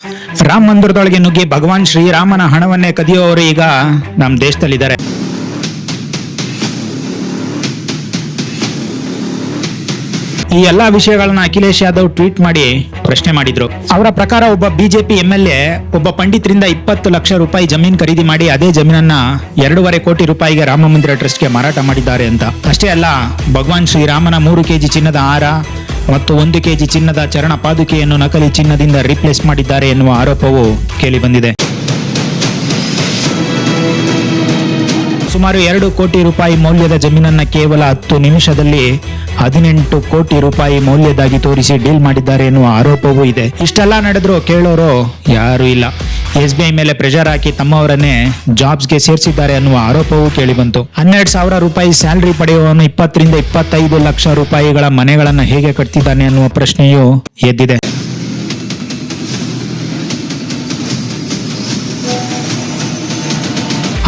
ರಾಮ ಮಂದಿರದೊಳಗೆ ನುಗ್ಗಿ ಭಗವಾನ್ ಶ್ರೀರಾಮನ ಹಣವನ್ನೇ ಕದಿಯುವವರು ಈಗ ನಮ್ಮ ದೇಶದಲ್ಲಿದ್ದಾರೆ. ಈ ಎಲ್ಲಾ ವಿಷಯಗಳನ್ನ ಅಖಿಲೇಶ್ ಯಾದವ್ ಟ್ವೀಟ್ ಮಾಡಿ ಪ್ರಶ್ನೆ ಮಾಡಿದ್ರು. ಅವರ ಪ್ರಕಾರ ಒಬ್ಬ ಬಿಜೆಪಿ MLA ಒಬ್ಬ ಪಂಡಿತರಿಂದ 20 ಲಕ್ಷ ರೂಪಾಯಿ ಜಮೀನ್ ಖರೀದಿ ಮಾಡಿ ಅದೇ ಜಮೀನನ್ನ 2.5 ಕೋಟಿ ರೂಪಾಯಿಗೆ ರಾಮ ಮಂದಿರ ಟ್ರಸ್ಟ್ಗೆ ಮಾರಾಟ ಮಾಡಿದ್ದಾರೆ ಅಂತ. ಅಷ್ಟೇ ಅಲ್ಲ, ಭಗವಾನ್ ಶ್ರೀರಾಮನ 3 kg ಚಿನ್ನದ ಹಾರ ಮತ್ತು 1 kg ಚಿನ್ನದ ಚರಣ ಪಾದುಕೆಯನ್ನು ನಕಲಿ ಚಿನ್ನದಿಂದ ರಿಪ್ಲೇಸ್ ಮಾಡಿದ್ದಾರೆ ಎನ್ನುವ ಆರೋಪವು ಕೇಳಿ ಬಂದಿದೆ. ಸುಮಾರು 2 ಕೋಟಿ ರೂಪಾಯಿ ಮೌಲ್ಯದ ಜಮೀನನ್ನ ಕೇವಲ 10 ನಿಮಿಷದಲ್ಲಿ 18 ಕೋಟಿ ರೂಪಾಯಿ ಮೌಲ್ಯದಾಗಿ ತೋರಿಸಿ ಡೀಲ್ ಮಾಡಿದ್ದಾರೆ ಎನ್ನುವ ಆರೋಪವೂ ಇದೆ. ಇಷ್ಟೆಲ್ಲ ನಡೆದ್ರು ಕೇಳೋರು ಯಾರು ಇಲ್ಲ. SBI ಮೇಲೆ ಪ್ರೆಷರ್ ಹಾಕಿ ತಮ್ಮವರನ್ನೇ ಜಾಬ್ಸ್ಗೆ ಸೇರಿಸಿದ್ದಾರೆ ಅನ್ನುವ ಆರೋಪವೂ ಕೇಳಿ ಬಂತು. 12,000 ರೂಪಾಯಿ ಸ್ಯಾಲರಿ ಪಡೆಯುವವನು 20 ರಿಂದ 25 ಲಕ್ಷ ರೂಪಾಯಿಗಳ ಮನೆಗಳನ್ನ ಹೇಗೆ ಕಟ್ತಿದ್ದಾನೆ ಅನ್ನುವ ಪ್ರಶ್ನೆಯೂ ಎದ್ದಿದೆ.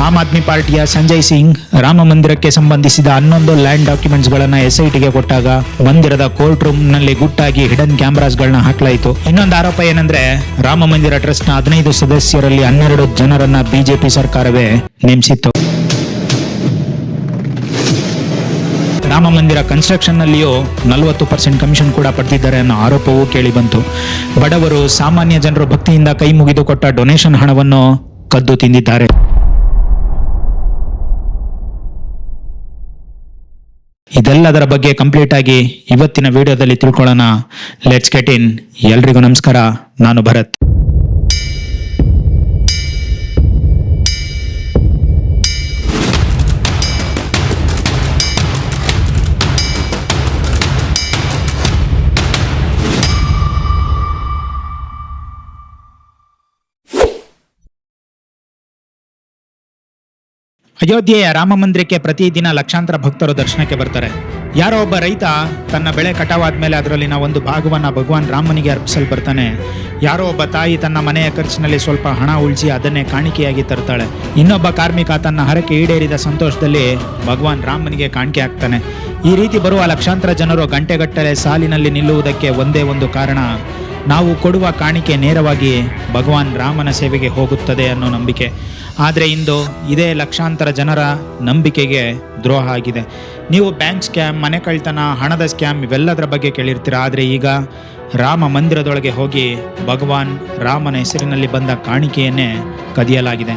ಆಮ್ ಆದ್ಮಿ ಪಾರ್ಟಿಯ ಸಂಜಯ್ ಸಿಂಗ್ ರಾಮ ಮಂದಿರಕ್ಕೆ ಸಂಬಂಧಿಸಿದ 11 ಲ್ಯಾಂಡ್ ಡಾಕ್ಯುಮೆಂಟ್ಸ್ ಗಳನ್ನ SITಗೆ ಕೊಟ್ಟಾಗ ಮಂದಿರದ ಕೋರ್ಟ್ ರೂಮ್ ನಲ್ಲಿ ಗುಟ್ಟಾಗಿ ಹಿಡನ್ ಕ್ಯಾಮೆರಾಸ್ ಗಳನ್ನ ಹಾಕಲಾಯಿತು. ಇನ್ನೊಂದು ಆರೋಪ ಏನಂದ್ರೆ, ರಾಮ ಮಂದಿರ ಟ್ರಸ್ಟ್ ನ 15 ಸದಸ್ಯರಲ್ಲಿ 12 ಜನರನ್ನ ಬಿಜೆಪಿ ಸರ್ಕಾರವೇ ನೇಮಿಸಿತ್ತು. ರಾಮ ಮಂದಿರ ಕನ್ಸ್ಟ್ರಕ್ಷನ್ ನಲ್ಲಿಯೂ 40% ಕಮಿಷನ್ ಕೂಡ ಪಡೆದಿದ್ದಾರೆ ಅನ್ನೋ ಆರೋಪವೂ ಕೇಳಿ ಬಂತು. ಬಡವರು ಸಾಮಾನ್ಯ ಜನರು ಭಕ್ತಿಯಿಂದ ಕೈ ಮುಗಿದು ಕೊಟ್ಟ ಡೊನೇಷನ್ ಹಣವನ್ನು ಕದ್ದು ತಿಂದಿದ್ದಾರೆ. ಇದೆಲ್ಲದರ ಬಗ್ಗೆ ಕಂಪ್ಲೀಟ್ ಆಗಿ ಇವತ್ತಿನ ವಿಡಿಯೋದಲ್ಲಿ ತಿಳ್ಕೊಳ್ಳೋಣ. Let's get in. ಎಲ್ರಿಗೂ ನಮಸ್ಕಾರ, ನಾನು ಭರತ್. ಅಯೋಧ್ಯೆಯ ರಾಮ ಮಂದಿರಕ್ಕೆ ಪ್ರತಿದಿನ ಲಕ್ಷಾಂತರ ಭಕ್ತರು ದರ್ಶನಕ್ಕೆ ಬರ್ತಾರೆ. ಯಾರೋ ಒಬ್ಬ ರೈತ ತನ್ನ ಬೆಳೆ ಕಟಾವಾದ್ಮೇಲೆ ಅದರಲ್ಲಿನ ಒಂದು ಭಾಗವನ್ನ ಭಗವಾನ್ ರಾಮನಿಗೆ ಅರ್ಪಿಸಲು ಬರ್ತಾನೆ. ಯಾರೋ ಒಬ್ಬ ತಾಯಿ ತನ್ನ ಮನೆಯ ಖರ್ಚಿನಲ್ಲಿ ಸ್ವಲ್ಪ ಹಣ ಉಳಿಸಿ ಅದನ್ನೇ ಕಾಣಿಕೆಯಾಗಿ ತರ್ತಾಳೆ. ಇನ್ನೊಬ್ಬ ಕಾರ್ಮಿಕ ತನ್ನ ಹರಕೆ ಈಡೇರಿದ ಸಂತೋಷದಲ್ಲಿ ಭಗವಾನ್ ರಾಮನಿಗೆ ಕಾಣಿಕೆ ಹಾಕ್ತಾನೆ. ಈ ರೀತಿ ಬರುವ ಲಕ್ಷಾಂತರ ಜನರು ಗಂಟೆಗಟ್ಟಲೆ ಸಾಲಿನಲ್ಲಿ ನಿಲ್ಲುವುದಕ್ಕೆ ಒಂದೇ ಒಂದು ಕಾರಣ, ನಾವು ಕೊಡುವ ಕಾಣಿಕೆ ನೇರವಾಗಿ ಭಗವಾನ್ ರಾಮನ ಸೇವೆಗೆ ಹೋಗುತ್ತದೆ ಅನ್ನೋ ನಂಬಿಕೆ. ಆದರೆ ಇಂದು ಇದೇ ಲಕ್ಷಾಂತರ ಜನರ ನಂಬಿಕೆಗೆ ದ್ರೋಹ ಆಗಿದೆ. ನೀವು ಬ್ಯಾಂಕ್ ಸ್ಕ್ಯಾಮ್, ಮನೆ ಕಳ್ತನ, ಹಣದ ಸ್ಕ್ಯಾಮ್ ಇವೆಲ್ಲದರ ಬಗ್ಗೆ ಕೇಳಿರ್ತೀರ. ಆದರೆ ಈಗ ರಾಮ ಮಂದಿರದೊಳಗೆ ಹೋಗಿ ಭಗವಾನ್ ರಾಮನ ಹೆಸರಿನಲ್ಲಿ ಬಂದ ಕಾಣಿಕೆಯನ್ನೇ ಕದಿಯಲಾಗಿದೆ.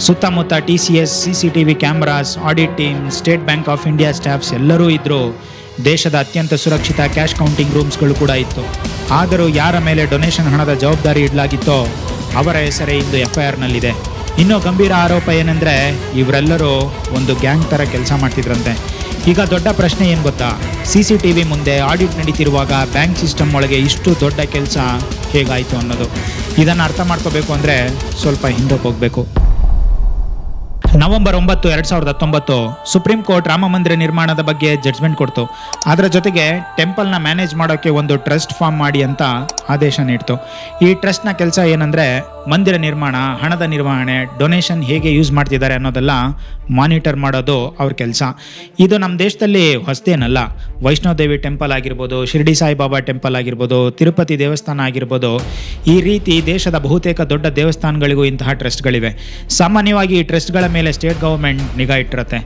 ಸುತ್ತಮುತ್ತ TCS, CCTV cameras, audit team, state bank of India staffs ಎಲ್ಲರೂ ಇದ್ದರು. ದೇಶದ ಅತ್ಯಂತ ಸುರಕ್ಷಿತ ಕ್ಯಾಶ್ ಕೌಂಟಿಂಗ್ ರೂಮ್ಸ್ಗಳು ಕೂಡ ಇತ್ತು. ಆದರೂ ಯಾರ ಮೇಲೆ ಡೊನೇಷನ್ ಹಣದ ಜವಾಬ್ದಾರಿ ಇಡಲಾಗಿತ್ತೋ ಅವರ ಹೆಸರೇ ಇಂದು FIR ನಲ್ಲಿದೆ. ಇನ್ನೂ ಗಂಭೀರ ಆರೋಪ ಏನಂದರೆ, ಇವರೆಲ್ಲರೂ ಒಂದು ಗ್ಯಾಂಗ್ ಥರ ಕೆಲಸ ಮಾಡ್ತಿದ್ರಂತೆ. ಈಗ ದೊಡ್ಡ ಪ್ರಶ್ನೆ ಏನು ಗೊತ್ತಾ, CCTV ಮುಂದೆ ಆಡಿಟ್ ನಡೀತಿರುವಾಗ ಬ್ಯಾಂಕ್ ಸಿಸ್ಟಮ್ ಒಳಗೆ ಇಷ್ಟು ದೊಡ್ಡ ಕೆಲಸ ಹೇಗಾಯಿತು ಅನ್ನೋದು. ಇದನ್ನು ಅರ್ಥ ಮಾಡ್ಕೋಬೇಕು ಅಂದರೆ ಸ್ವಲ್ಪ ಹಿಂದಕ್ಕೆ ಹೋಗಬೇಕು. ನವೆಂಬರ್ 9, 2019 ಸುಪ್ರೀಂ ಕೋರ್ಟ್ ರಾಮ ಮಂದಿರ ನಿರ್ಮಾಣದ ಬಗ್ಗೆ ಜಡ್ಜ್ಮೆಂಟ್ ಕೊಡ್ತು. ಅದರ ಜೊತೆಗೆ ಟೆಂಪಲ್ನ ಮ್ಯಾನೇಜ್ ಮಾಡೋಕ್ಕೆ ಒಂದು ಟ್ರಸ್ಟ್ ಫಾರ್ಮ್ ಮಾಡಿ ಅಂತ ಆದೇಶ ನೀಡ್ತು. ಈ ಟ್ರಸ್ಟ್ನ ಕೆಲಸ ಏನಂದರೆ, ಮಂದಿರ ನಿರ್ಮಾಣ, ಹಣದ ನಿರ್ವಹಣೆ, ಡೊನೇಷನ್ ಹೇಗೆ ಯೂಸ್ ಮಾಡ್ತಿದ್ದಾರೆ ಅನ್ನೋದೆಲ್ಲ ಮಾನಿಟರ್ ಮಾಡೋದು ಅವ್ರ ಕೆಲಸ. ಇದು ನಮ್ಮ ದೇಶದಲ್ಲಿ ಹೊಸದೇನಲ್ಲ. ವೈಷ್ಣೋದೇವಿ ಟೆಂಪಲ್ ಆಗಿರ್ಬೋದು, ಶಿರ್ಡಿ ಸಾಯಿಬಾಬಾ ಟೆಂಪಲ್ ಆಗಿರ್ಬೋದು, ತಿರುಪತಿ ದೇವಸ್ಥಾನ ಆಗಿರ್ಬೋದು, ಈ ರೀತಿ ದೇಶದ ಬಹುತೇಕ ದೊಡ್ಡ ದೇವಸ್ಥಾನಗಳಿಗೂ ಇಂತಹ ಟ್ರಸ್ಟ್ಗಳಿವೆ. ಸಾಮಾನ್ಯವಾಗಿ ಈ ಟ್ರಸ್ಟ್ಗಳ ಮೇಲೆ ಸ್ಟೇಟ್ ಗವರ್ಮೆಂಟ್ ನಿಗಾ ಇಟ್ಟಿರುತ್ತೆ.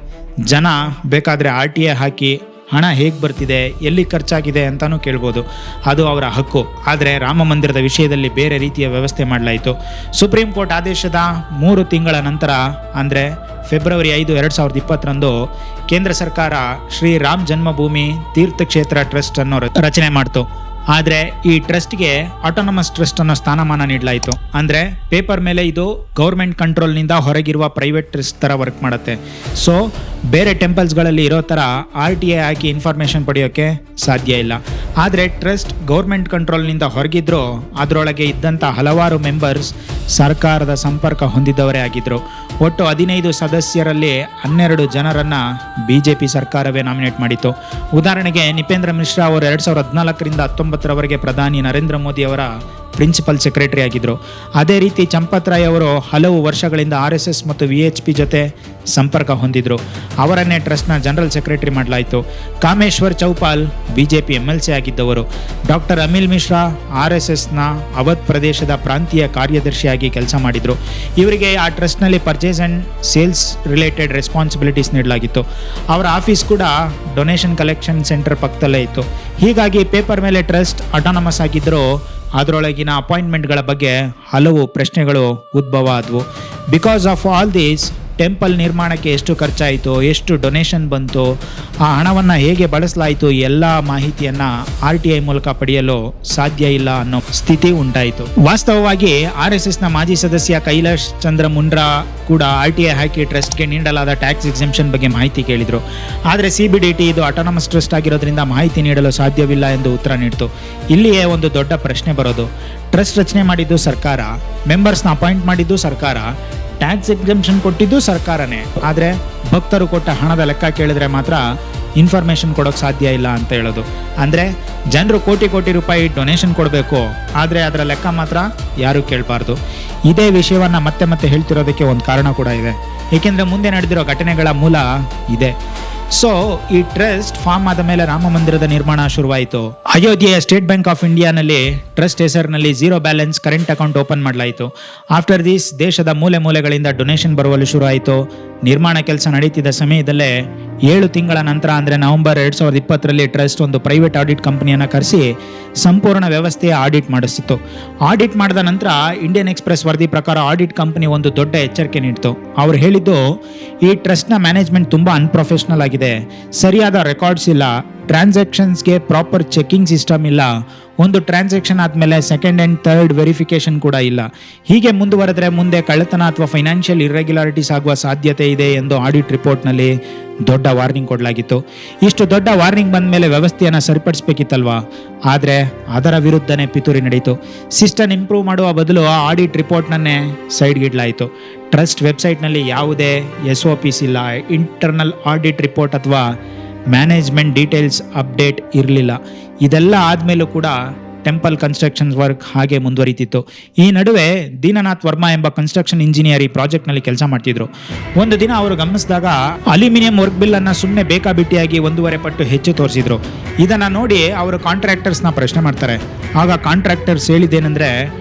ಜನ ಬೇಕಾದರೆ RTA ಹಾಕಿ ಹಣ ಹೇಗೆ ಬರ್ತಿದೆ, ಎಲ್ಲಿ ಖರ್ಚಾಗಿದೆ ಅಂತಲೂ ಕೇಳ್ಬೋದು. ಅದು ಅವರ ಹಕ್ಕು. ಆದರೆ ರಾಮ ಮಂದಿರದ ವಿಷಯದಲ್ಲಿ ಬೇರೆ ರೀತಿಯ ವ್ಯವಸ್ಥೆ ಮಾಡಲಾಯಿತು. ಸುಪ್ರೀಂ ಕೋರ್ಟ್ ಆದೇಶದ 3 ತಿಂಗಳ ನಂತರ ಅಂದರೆ ಫೆಬ್ರವರಿ 5, 2020 ಕೇಂದ್ರ ಸರ್ಕಾರ ಶ್ರೀ ರಾಮ್ ಜನ್ಮಭೂಮಿ ತೀರ್ಥಕ್ಷೇತ್ರ ಟ್ರಸ್ಟ್ ಅನ್ನು ರಚನೆ ಮಾಡ್ತು. ಆದರೆ ಈ ಟ್ರಸ್ಟ್ಗೆ ಆಟೋನಮಸ್ ಟ್ರಸ್ಟ್ ಅನ್ನೋ ಸ್ಥಾನಮಾನ ನೀಡಲಾಯಿತು. ಅಂದರೆ ಪೇಪರ್ ಮೇಲೆ ಇದು ಗೌರ್ಮೆಂಟ್ ಕಂಟ್ರೋಲ್ನಿಂದ ಹೊರಗಿರುವ ಪ್ರೈವೇಟ್ ಟ್ರಸ್ಟ್ ಥರ ವರ್ಕ್ ಮಾಡುತ್ತೆ. ಸೊ ಬೇರೆ ಟೆಂಪಲ್ಸ್ಗಳಲ್ಲಿ ಇರೋ ಥರ RTA ಹಾಕಿ ಇನ್ಫಾರ್ಮೇಷನ್ ಪಡೆಯೋಕ್ಕೆ ಸಾಧ್ಯ ಇಲ್ಲ. ಆದರೆ ಟ್ರಸ್ಟ್ ಗೌರ್ಮೆಂಟ್ ಕಂಟ್ರೋಲ್ನಿಂದ ಹೊರಗಿದ್ರು ಅದರೊಳಗೆ ಇದ್ದಂಥ ಹಲವಾರು ಮೆಂಬರ್ಸ್ ಸರ್ಕಾರದ ಸಂಪರ್ಕ ಹೊಂದಿದವರೇ ಆಗಿದ್ದರು. ಒಟ್ಟು 15 ಸದಸ್ಯರಲ್ಲಿ 12 ಜನರನ್ನು BJP ಸರ್ಕಾರವೇ ನಾಮಿನೇಟ್ ಮಾಡಿತ್ತು. ಉದಾಹರಣೆಗೆ ನಿಪೇಂದ್ರ ಮಿಶ್ರಾ ಅವರು 2014ರಿಂದ 19ರವರೆಗೆ ಪ್ರಧಾನಿ ನರೇಂದ್ರ ಮೋದಿ ಅವರ ಪ್ರಿನ್ಸಿಪಲ್ ಸೆಕ್ರೆಟರಿ ಆಗಿದ್ದರು. ಅದೇ ರೀತಿ ಚಂಪತ್ ರಾಯ್ ಅವರು ಹಲವು ವರ್ಷಗಳಿಂದ RSS ಮತ್ತು VHP ಜೊತೆ ಸಂಪರ್ಕ ಹೊಂದಿದ್ರು. ಅವರನ್ನೇ ಟ್ರಸ್ಟ್ನ ಜನರಲ್ ಸೆಕ್ರೆಟರಿ ಮಾಡಲಾಯಿತು. ಕಾಮೇಶ್ವರ್ ಚೌಪಾಲ್ ಬಿಜೆಪಿ MLC ಆಗಿದ್ದವರು. ಡಾಕ್ಟರ್ ಅಮಿಲ್ ಮಿಶ್ರಾ RSSನ ಅವಧ್ ಪ್ರದೇಶದ ಪ್ರಾಂತೀಯ ಕಾರ್ಯದರ್ಶಿಯಾಗಿ ಕೆಲಸ ಮಾಡಿದ್ರು. ಇವರಿಗೆ ಆ ಟ್ರಸ್ಟ್ನಲ್ಲಿ purchase and sales related responsibilities ನೀಡಲಾಗಿತ್ತು. ಅವರ ಆಫೀಸ್ ಕೂಡ ಡೊನೇಷನ್ ಕಲೆಕ್ಷನ್ ಸೆಂಟರ್ ಪಕ್ಕದಲ್ಲೇ ಇತ್ತು. ಹೀಗಾಗಿ ಪೇಪರ್ ಮೇಲೆ ಟ್ರಸ್ಟ್ ಅಟಾನಮಸ್ ಆಗಿದ್ದರೂ ಅದರೊಳಗಿನ ಅಪಾಯಿಂಟ್ಮೆಂಟ್ಗಳ ಬಗ್ಗೆ ಹಲವು ಪ್ರಶ್ನೆಗಳು ಉದ್ಭವ ಆದವು. Because of all these, temple ನಿರ್ಮಾಣಕ್ಕೆ ಎಷ್ಟು ಖರ್ಚಾಯಿತು, ಎಷ್ಟು ಡೊನೇಷನ್ ಬಂತು, ಆ ಹಣವನ್ನು ಹೇಗೆ ಬಳಸಲಾಯಿತು, ಎಲ್ಲ ಮಾಹಿತಿಯನ್ನು RTI ಮೂಲಕ ಪಡೆಯಲು ಸಾಧ್ಯ ಇಲ್ಲ ಅನ್ನೋ ಸ್ಥಿತಿ ಉಂಟಾಯಿತು. ವಾಸ್ತವವಾಗಿ RSSನ ಮಾಜಿ ಸದಸ್ಯ ಕೈಲಾಶ್ ಚಂದ್ರ ಮುಂಡ್ರಾ ಕೂಡ RTI ಹಾಕಿ ಟ್ರಸ್ಟ್ಗೆ ನೀಡಲಾದ ಟ್ಯಾಕ್ಸ್ ಎಕ್ಸೆಂಪ್ಷನ್ ಬಗ್ಗೆ ಮಾಹಿತಿ ಕೇಳಿದರು. ಆದರೆ CBDT ಇದು ಅಟಾನಮಸ್ ಟ್ರಸ್ಟ್ ಆಗಿರೋದ್ರಿಂದ ಮಾಹಿತಿ ನೀಡಲು ಸಾಧ್ಯವಿಲ್ಲ ಎಂದು ಉತ್ತರ ನೀಡಿತು. ಇಲ್ಲಿಯೇ ಒಂದು ದೊಡ್ಡ ಪ್ರಶ್ನೆ ಬರೋದು. ಟ್ರಸ್ಟ್ ರಚನೆ ಮಾಡಿದ್ದು ಸರ್ಕಾರ, ಮೆಂಬರ್ಸ್ನ ಅಪಾಯಿಂಟ್ ಮಾಡಿದ್ದು ಸರ್ಕಾರ, ಟ್ಯಾಕ್ಸ್ ಎಕ್ಸೆಂಪ್ಷನ್ ಕೊಟ್ಟಿದ್ದು ಸರ್ಕಾರನೇ. ಆದರೆ ಭಕ್ತರು ಕೊಟ್ಟ ಹಣದ ಲೆಕ್ಕ ಕೇಳಿದ್ರೆ ಮಾತ್ರ ಇನ್ಫಾರ್ಮೇಷನ್ ಕೊಡೋಕೆ ಸಾಧ್ಯ ಇಲ್ಲ ಅಂತ ಹೇಳೋದು. ಅಂದರೆ ಜನರು ಕೋಟಿ ರೂಪಾಯಿ ಡೊನೇಷನ್ ಕೊಡಬೇಕು, ಆದರೆ ಅದರ ಲೆಕ್ಕ ಮಾತ್ರ ಯಾರೂ ಕೇಳಬಾರ್ದು. ಇದೇ ವಿಷಯವನ್ನು ಮತ್ತೆ ಹೇಳ್ತಿರೋದಕ್ಕೆ ಒಂದು ಕಾರಣ ಕೂಡ ಇದೆ. ಏಕೆಂದರೆ ಮುಂದೆ ನಡೆದಿರೋ ಘಟನೆಗಳ ಮೂಲ ಇದೆ. ಸೊ ಈ ಟ್ರಸ್ಟ್ ಫಾರ್ಮ್ ಆದ ಮೇಲೆ ರಾಮ ಮಂದಿರದ ನಿರ್ಮಾಣ ಶುರುವಾಯಿತು. ಅಯೋಧ್ಯೆಯ ಸ್ಟೇಟ್ ಬ್ಯಾಂಕ್ ಆಫ್ ಇಂಡಿಯಾನಲ್ಲಿ ಟ್ರಸ್ಟ್ ಹೆಸರಿನಲ್ಲಿ 0 ಬ್ಯಾಲೆನ್ಸ್ ಕರೆಂಟ್ ಅಕೌಂಟ್ ಓಪನ್ ಮಾಡಲಾಯಿತು. ಆಫ್ಟರ್ ದಿಸ್ ದೇಶದ ಮೂಲೆಗಳಿಂದ ಡೊನೇಷನ್ ಬರುವಲು ಶುರುವಾಯಿತು. ನಿರ್ಮಾಣ ಕೆಲಸ ನಡೀತಿದ್ದ ಸಮಯದಲ್ಲೇ 7 ತಿಂಗಳ ನಂತರ ಅಂದರೆ ನವೆಂಬರ್ 2020ರಲ್ಲಿ ಟ್ರಸ್ಟ್ ಒಂದು ಪ್ರೈವೇಟ್ ಆಡಿಟ್ ಕಂಪನಿಯನ್ನು ಕರೆಸಿ ಸಂಪೂರ್ಣ ವ್ಯವಸ್ಥೆಯ ಆಡಿಟ್ ಮಾಡಿಸಿತ್ತು. ಆಡಿಟ್ ಮಾಡಿದ ನಂತರ ಇಂಡಿಯನ್ ಎಕ್ಸ್ಪ್ರೆಸ್ ವರದಿ ಪ್ರಕಾರ ಆಡಿಟ್ ಕಂಪನಿ ಒಂದು ದೊಡ್ಡ ಎಚ್ಚರಿಕೆ ನೀಡಿತು. ಅವ್ರು ಹೇಳಿದ್ದು, ಈ ಟ್ರಸ್ಟ್ನ ಮ್ಯಾನೇಜ್ಮೆಂಟ್ ತುಂಬ ಅನ್ಪ್ರೊಫೆಷನಲ್ ಆಗಿದೆ, ಸರಿಯಾದ ರೆಕಾರ್ಡ್ಸ್ ಇಲ್ಲ, ಟ್ರಾನ್ಸಾಕ್ಷನ್ಸ್ಗೆ ಪ್ರಾಪರ್ ಚೆಕಿಂಗ್ ಸಿಸ್ಟಮ್ ಇಲ್ಲ, ಒಂದು ಟ್ರಾನ್ಸಾಕ್ಷನ್ ಆದಮೇಲೆ ಸೆಕೆಂಡ್ ಆ್ಯಂಡ್ ಥರ್ಡ್ ವೆರಿಫಿಕೇಷನ್ ಕೂಡ ಇಲ್ಲ. ಹೀಗೆ ಮುಂದುವರೆದರೆ ಮುಂದೆ ಕಳ್ಳತನ ಅಥವಾ ಫೈನಾನ್ಷಿಯಲ್ ಇರ್ರೆಗ್ಯುಲಾರಿಟೀಸ್ ಆಗುವ ಸಾಧ್ಯತೆ ಇದೆ ಎಂದು ಆಡಿಟ್ ರಿಪೋರ್ಟ್ನಲ್ಲಿ ದೊಡ್ಡ ವಾರ್ನಿಂಗ್ ಕೊಡಲಾಗಿತ್ತು. ಇಷ್ಟು ದೊಡ್ಡ ವಾರ್ನಿಂಗ್ ಬಂದ ಮೇಲೆ ವ್ಯವಸ್ಥೆಯನ್ನು ಸರಿಪಡಿಸಬೇಕಿತ್ತಲ್ವಾ? ಆದರೆ ಅದರ ವಿರುದ್ಧನೇ ಪಿತೂರಿ ನಡೆಯಿತು. ಸಿಸ್ಟಮ್ ಇಂಪ್ರೂವ್ ಮಾಡುವ ಬದಲು ಆ ಆಡಿಟ್ ರಿಪೋರ್ಟ್ನನ್ನೇ ಸೈಡ್ಗಿಡಲಾಯಿತು. ಟ್ರಸ್ಟ್ ವೆಬ್ಸೈಟ್ನಲ್ಲಿ ಯಾವುದೇ SOPs ಇಲ್ಲ, ಇಂಟರ್ನಲ್ ಆಡಿಟ್ ರಿಪೋರ್ಟ್ ಅಥವಾ ಮ್ಯಾನೇಜ್ಮೆಂಟ್ ಡೀಟೇಲ್ಸ್ ಅಪ್ಡೇಟ್ ಇರಲಿಲ್ಲ. ಇದೆಲ್ಲ ಆದಮೇಲೂ ಕೂಡ ಟೆಂಪಲ್ ಕನ್ಸ್ಟ್ರಕ್ಷನ್ ವರ್ಕ್ ಹಾಗೆ ಮುಂದುವರಿತಿತ್ತು. ಈ ನಡುವೆ ದೀನನಾಥ್ ವರ್ಮಾ ಎಂಬ ಕನ್ಸ್ಟ್ರಕ್ಷನ್ ಇಂಜಿನಿಯರ್ ಈ ಪ್ರಾಜೆಕ್ಟ್ನಲ್ಲಿ ಕೆಲಸ ಮಾಡ್ತಿದ್ರು. ಒಂದು ದಿನ ಅವರು ಗಮನಿಸಿದಾಗ ಅಲ್ಯೂಮಿನಿಯಂ ವರ್ಕ್ ಬಿಲ್ ಅನ್ನು ಸುಮ್ಮನೆ ಬೇಕಾಬಿಟ್ಟಿಯಾಗಿ 1.5 ಪಟ್ಟು ಹೆಚ್ಚು ತೋರಿಸಿದ್ರು. ಇದನ್ನು ನೋಡಿ ಅವರು ಕಾಂಟ್ರಾಕ್ಟರ್ಸ್ನ ಪ್ರಶ್ನೆ ಮಾಡ್ತಾರೆ. ಆಗ ಕಾಂಟ್ರಾಕ್ಟರ್ಸ್ ಹೇಳಿದ್ದೇನೆಂದರೆ,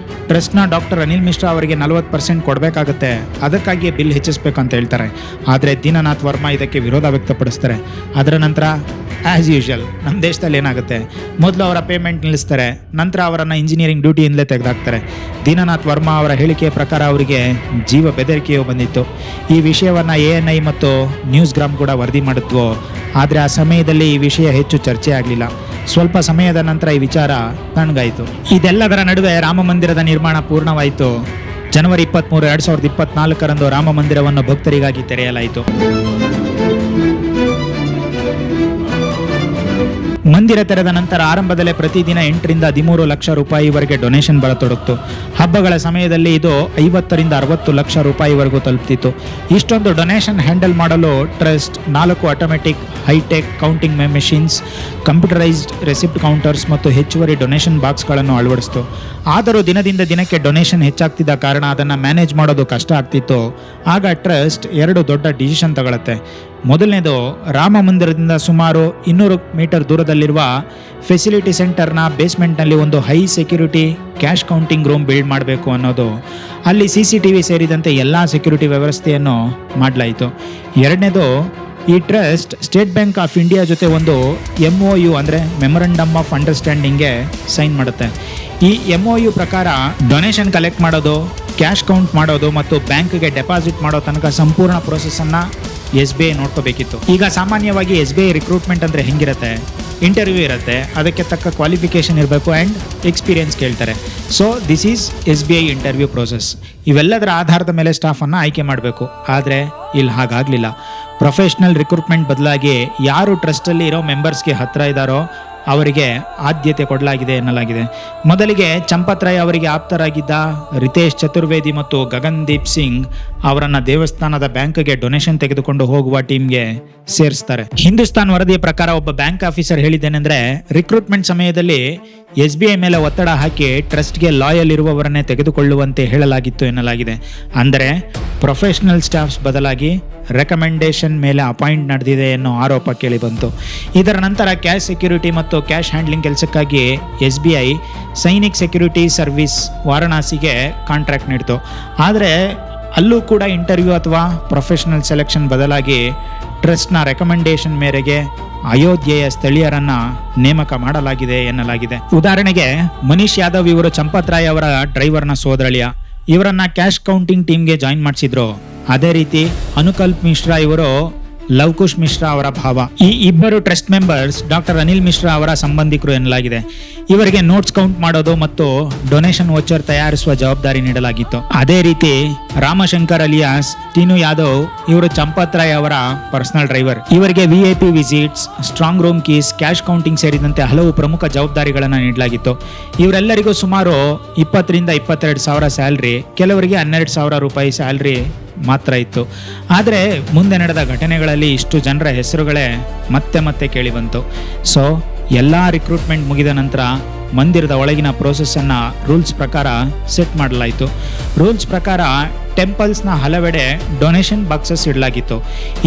ಟ್ರಸ್ಟ್ನ ಡಾಕ್ಟರ್ ಅನಿಲ್ ಮಿಶ್ರಾ ಅವರಿಗೆ 40% ಕೊಡಬೇಕಾಗುತ್ತೆ, ಅದಕ್ಕಾಗಿಯೇ ಬಿಲ್ ಹೆಚ್ಚಿಸ್ಬೇಕು ಅಂತ ಹೇಳ್ತಾರೆ. ಆದರೆ ದೀನನಾಥ್ ವರ್ಮಾ ಇದಕ್ಕೆ ವಿರೋಧ ವ್ಯಕ್ತಪಡಿಸ್ತಾರೆ. ಅದರ ನಂತರ ಆ್ಯಸ್ ಯೂಶುವಲ್ ನಮ್ಮ ದೇಶದಲ್ಲಿ ಏನಾಗುತ್ತೆ, ಮೊದಲು ಅವರ ಪೇಮೆಂಟ್ ನಿಲ್ಲಿಸ್ತಾರೆ, ನಂತರ ಅವರನ್ನು ಇಂಜಿನಿಯರಿಂಗ್ ಡ್ಯೂಟಿಯಿಂದಲೇ ತೆಗೆದಾಕ್ತಾರೆ. ದೀನನಾಥ್ ವರ್ಮಾ ಅವರ ಹೇಳಿಕೆಯ ಪ್ರಕಾರ ಅವರಿಗೆ ಜೀವ ಬೆದರಿಕೆಯೂ ಬಂದಿತ್ತು. ಈ ವಿಷಯವನ್ನು ANI ಮತ್ತು ನ್ಯೂಸ್ ಗ್ರಾಮ್ ಕೂಡ ವರದಿ ಮಾಡಿದ್ವು. ಆದರೆ ಆ ಸಮಯದಲ್ಲಿ ಈ ವಿಷಯ ಹೆಚ್ಚು ಚರ್ಚೆ ಆಗಲಿಲ್ಲ. ಸ್ವಲ್ಪ ಸಮಯದ ನಂತರ ಈ ವಿಚಾರ ತಣ್ಣಗಾಯಿತು. ಇದೆಲ್ಲದರ ನಡುವೆ ರಾಮ ಮಂದಿರದ ನಿರ್ಮಾಣ ಪೂರ್ಣವಾಯಿತು. ಜನವರಿ 23, 2024ರಂದು ರಾಮ ಮಂದಿರವನ್ನು ಭಕ್ತರಿಗಾಗಿ ತೆರೆಯಲಾಯಿತು. ಮಂದಿರ ತೆರೆದ ನಂತರ ಆರಂಭದಲ್ಲೇ ಪ್ರತಿದಿನ 8 ರಿಂದ 13 ಲಕ್ಷ ರೂಪಾಯಿವರೆಗೆ ಡೊನೇಷನ್ ಬರತೊಡಗಿತು. ಹಬ್ಬಗಳ ಸಮಯದಲ್ಲಿ ಇದು 50 ರಿಂದ 60 ಲಕ್ಷ ರೂಪಾಯಿವರೆಗೂ ತಲುಪ್ತಿತ್ತು. ಇಷ್ಟೊಂದು ಡೊನೇಷನ್ ಹ್ಯಾಂಡಲ್ ಮಾಡಲು trust 4 automatic hi-tech counting machines, computerised receipt counters ಮತ್ತು ಹೆಚ್ಚುವರಿ ಡೊನೇಷನ್ ಬಾಕ್ಸ್ಗಳನ್ನು ಅಳವಡಿಸಿತು. ಆದರೂ ದಿನದಿಂದ ದಿನಕ್ಕೆ ಡೊನೇಷನ್ ಹೆಚ್ಚಾಗ್ತಿದ್ದ ಕಾರಣ ಅದನ್ನು ಮ್ಯಾನೇಜ್ ಮಾಡೋದು ಕಷ್ಟ ಆಗ್ತಿತ್ತು. ಆಗ ಟ್ರಸ್ಟ್ 2 ದೊಡ್ಡ ಡಿಸಿಷನ್ ತಗೊಳುತ್ತೆ. ಮೊದಲನೇದು, ರಾಮ ಮಂದಿರದಿಂದ ಸುಮಾರು 200 ಮೀಟರ್ ದೂರದಲ್ಲಿರುವ ಫೆಸಿಲಿಟಿ ಸೆಂಟರ್ನ ಬೇಸ್ಮೆಂಟ್ನಲ್ಲಿ ಒಂದು high security cash counting room build ಮಾಡಬೇಕು ಅನ್ನೋದು. ಅಲ್ಲಿ CCTV ಸೇರಿದಂತೆ ಎಲ್ಲ ಸೆಕ್ಯೂರಿಟಿ ವ್ಯವಸ್ಥೆಯನ್ನು ಮಾಡಲಾಯಿತು. ಎರಡನೇದು, ಈ trust state bank of India ಜೊತೆ ಒಂದು MOU ಅಂದರೆ ಮೆಮೊರಂಡಮ್ ಆಫ್ ಅಂಡರ್ಸ್ಟ್ಯಾಂಡಿಂಗ್ಗೆ ಸೈನ್ ಮಾಡುತ್ತೆ. ಈ MOU ಪ್ರಕಾರ ಡೊನೇಷನ್ ಕಲೆಕ್ಟ್ ಮಾಡೋದು, ಕ್ಯಾಶ್ ಕೌಂಟ್ ಮಾಡೋದು ಮತ್ತು ಬ್ಯಾಂಕ್ಗೆ ಡೆಪಾಸಿಟ್ ಮಾಡೋ ತನಕ ಸಂಪೂರ್ಣ ಪ್ರೋಸೆಸ್ಸನ್ನು SBI ನೋಡ್ಕೋಬೇಕಿತ್ತು. ಈಗ ಸಾಮಾನ್ಯವಾಗಿ SBI ರಿಕ್ರೂಟ್ಮೆಂಟ್ ಅಂದರೆ ಹೆಂಗಿರುತ್ತೆ, ಇಂಟರ್ವ್ಯೂ ಇರುತ್ತೆ, ಅದಕ್ಕೆ ತಕ್ಕ ಕ್ವಾಲಿಫಿಕೇಷನ್ ಇರಬೇಕು ಆ್ಯಂಡ್ ಎಕ್ಸ್ಪೀರಿಯನ್ಸ್ ಕೇಳ್ತಾರೆ. So this is SBI interview process. ಇವೆಲ್ಲದರ ಆಧಾರದ ಮೇಲೆ ಸ್ಟಾಫನ್ನು ಆಯ್ಕೆ ಮಾಡಬೇಕು. ಆದರೆ ಇಲ್ಲಿ ಹಾಗಾಗಲಿಲ್ಲ. ಪ್ರೊಫೆಷ್ನಲ್ ರಿಕ್ರೂಟ್ಮೆಂಟ್ ಬದಲಾಗಿ ಯಾರು ಟ್ರಸ್ಟಲ್ಲಿ ಇರೋ ಮೆಂಬರ್ಸ್ಗೆ ಹತ್ತಿರ ಇದ್ದಾರೋ ಅವರಿಗೆ ಆದ್ಯತೆ ಕೊಡಲಾಗಿದೆ ಎನ್ನಲಾಗಿದೆ. ಮೊದಲಿಗೆ ಚಂಪತ್ ರಾಯ್ ಅವರಿಗೆ ಆಪ್ತರಾಗಿದ್ದ ರಿತೇಶ್ ಚತುರ್ವೇದಿ ಮತ್ತು ಗಗನ್ದೀಪ್ ಸಿಂಗ್ ಅವರನ್ನು ದೇವಸ್ಥಾನದ ಬ್ಯಾಂಕ್ಗೆ ಡೊನೇಷನ್ ತೆಗೆದುಕೊಂಡು ಹೋಗುವ ಟೀಮ್ಗೆ ಸೇರಿಸ್ತಾರೆ. ಹಿಂದೂಸ್ತಾನ್ ವರದಿಯ ಪ್ರಕಾರ ಒಬ್ಬ ಬ್ಯಾಂಕ್ ಆಫೀಸರ್ ಹೇಳಿದ್ದೇನೆಂದರೆ, ರಿಕ್ರೂಟ್ಮೆಂಟ್ ಸಮಯದಲ್ಲಿ SBI ಮೇಲೆ ಒತ್ತಡ ಹಾಕಿ ಟ್ರಸ್ಟ್ಗೆ ಲಾಯಲ್ ಇರುವವರನ್ನೇ ತೆಗೆದುಕೊಳ್ಳುವಂತೆ ಹೇಳಲಾಗಿತ್ತು ಎನ್ನಲಾಗಿದೆ. ಅಂದರೆ ಪ್ರೊಫೆಷನಲ್ ಸ್ಟಾಫ್ಸ್ ಬದಲಾಗಿ ರೆಕಮೆಂಡೇಶನ್ ಮೇಲೆ ಅಪಾಯಿಂಟ್ ನಡೆದಿದೆ ಎನ್ನೋ ಆರೋಪ ಕೇಳಿಬಂತು. ಇದರ ನಂತರ ಕ್ಯಾಶ್ ಸೆಕ್ಯೂರಿಟಿ ಮತ್ತು ಕ್ಯಾಶ್ ಹ್ಯಾಂಡ್ಲಿಂಗ್ ಕೆಲಸಕ್ಕಾಗಿ SBI ಸೈನಿಕ್ ಸೆಕ್ಯೂರಿಟಿ ಸರ್ವಿಸ್ ವಾರಣಾಸಿಗೆ ಕಾಂಟ್ರಾಕ್ಟ್ ನೀಡಿತು. ಆದರೆ ಅಲ್ಲೂ ಕೂಡ ಇಂಟರ್ವ್ಯೂ ಅಥವಾ ಪ್ರೊಫೆಷನಲ್ ಸೆಲೆಕ್ಷನ್ ಬದಲಾಗಿ ಟ್ರಸ್ಟ್ನ ರೆಕಮೆಂಡೇಶನ್ ಮೇರೆಗೆ ಅಯೋಧ್ಯೆಯ ಸ್ಥಳೀಯರನ್ನ ನೇಮಕ ಮಾಡಲಾಗಿದೆ ಎನ್ನಲಾಗಿದೆ. ಉದಾಹರಣೆಗೆ ಮನೀಶ್ ಯಾದವ್ ಇವರು ಚಂಪತ್ ರಾಯ್ ಅವರ ಡ್ರೈವರ್ನ ಸೋದರಳಿಯ. ಇವರನ್ನ ಕ್ಯಾಶ್ ಕೌಂಟಿಂಗ್ ಟೀಮ್ಗೆ ಜಾಯಿನ್ ಮಾಡಿಸಿದ್ರು. ಅದೇ ರೀತಿ ಅನುಕಲ್ಪ್ ಮಿಶ್ರಾ ಇವರು ಲವಕುಶ್ ಮಿಶ್ರಾ ಅವರ ಭಾವ. ಈ ಇಬ್ಬರು trust members doctor Anil Mishra ಅವರ ಸಂಬಂಧಿಕರು ಎನ್ನಲಾಗಿದೆ. ಇವರಿಗೆ ನೋಟ್ಸ್ ಕೌಂಟ್ ಮಾಡೋದು ಮತ್ತು ಡೊನೇಷನ್ ವೋಚರ್ ತಯಾರಿಸುವ ಜವಾಬ್ದಾರಿ ನೀಡಲಾಗಿತ್ತು. ಅದೇ ರೀತಿ ರಾಮಶಂಕರ್ ಅಲಿಯಾಸ್ ಟೀನು ಯಾದವ್ ಇವರು ಚಂಪತ್ ರಾಯ್ ಅವರ ಪರ್ಸನಲ್ ಡ್ರೈವರ್. ಇವರಿಗೆ VIP visits, strong room keys, cash counting ಸೇರಿದಂತೆ ಹಲವು ಪ್ರಮುಖ ಜವಾಬ್ದಾರಿಗಳನ್ನು ನೀಡಲಾಗಿತ್ತು. ಇವರೆಲ್ಲರಿಗೂ ಸುಮಾರು 20 ರಿಂದ 22 ಸಾವಿರ ಸ್ಯಾಲ್ರಿ, ಕೆಲವರಿಗೆ 12 ಸಾವಿರ ರೂಪಾಯಿ ಸ್ಯಾಲ್ರಿ ಮಾತ್ರ ಇತ್ತು. ಆದರೆ ಮುಂದೆ ನಡೆದ ಘಟನೆಗಳಲ್ಲಿ ಇಷ್ಟು ಜನರ ಹೆಸರುಗಳೇ ಮತ್ತೆ ಕೇಳಿ ಬಂತು. ಸೊ ಎಲ್ಲ ರಿಕ್ರೂಟ್ಮೆಂಟ್ ಮುಗಿದ ನಂತರ ಮಂದಿರದ ಒಳಗಿನ ಪ್ರೋಸೆಸ್ಸನ್ನು ರೂಲ್ಸ್ ಪ್ರಕಾರ ಸೆಟ್ ಮಾಡಲಾಯಿತು. ರೂಲ್ಸ್ ಪ್ರಕಾರ ಟೆಂಪಲ್ಸ್ನ ಹಲವೆಡೆ ಡೊನೇಷನ್ ಬಾಕ್ಸಸ್ ಇಡಲಾಗಿತ್ತು.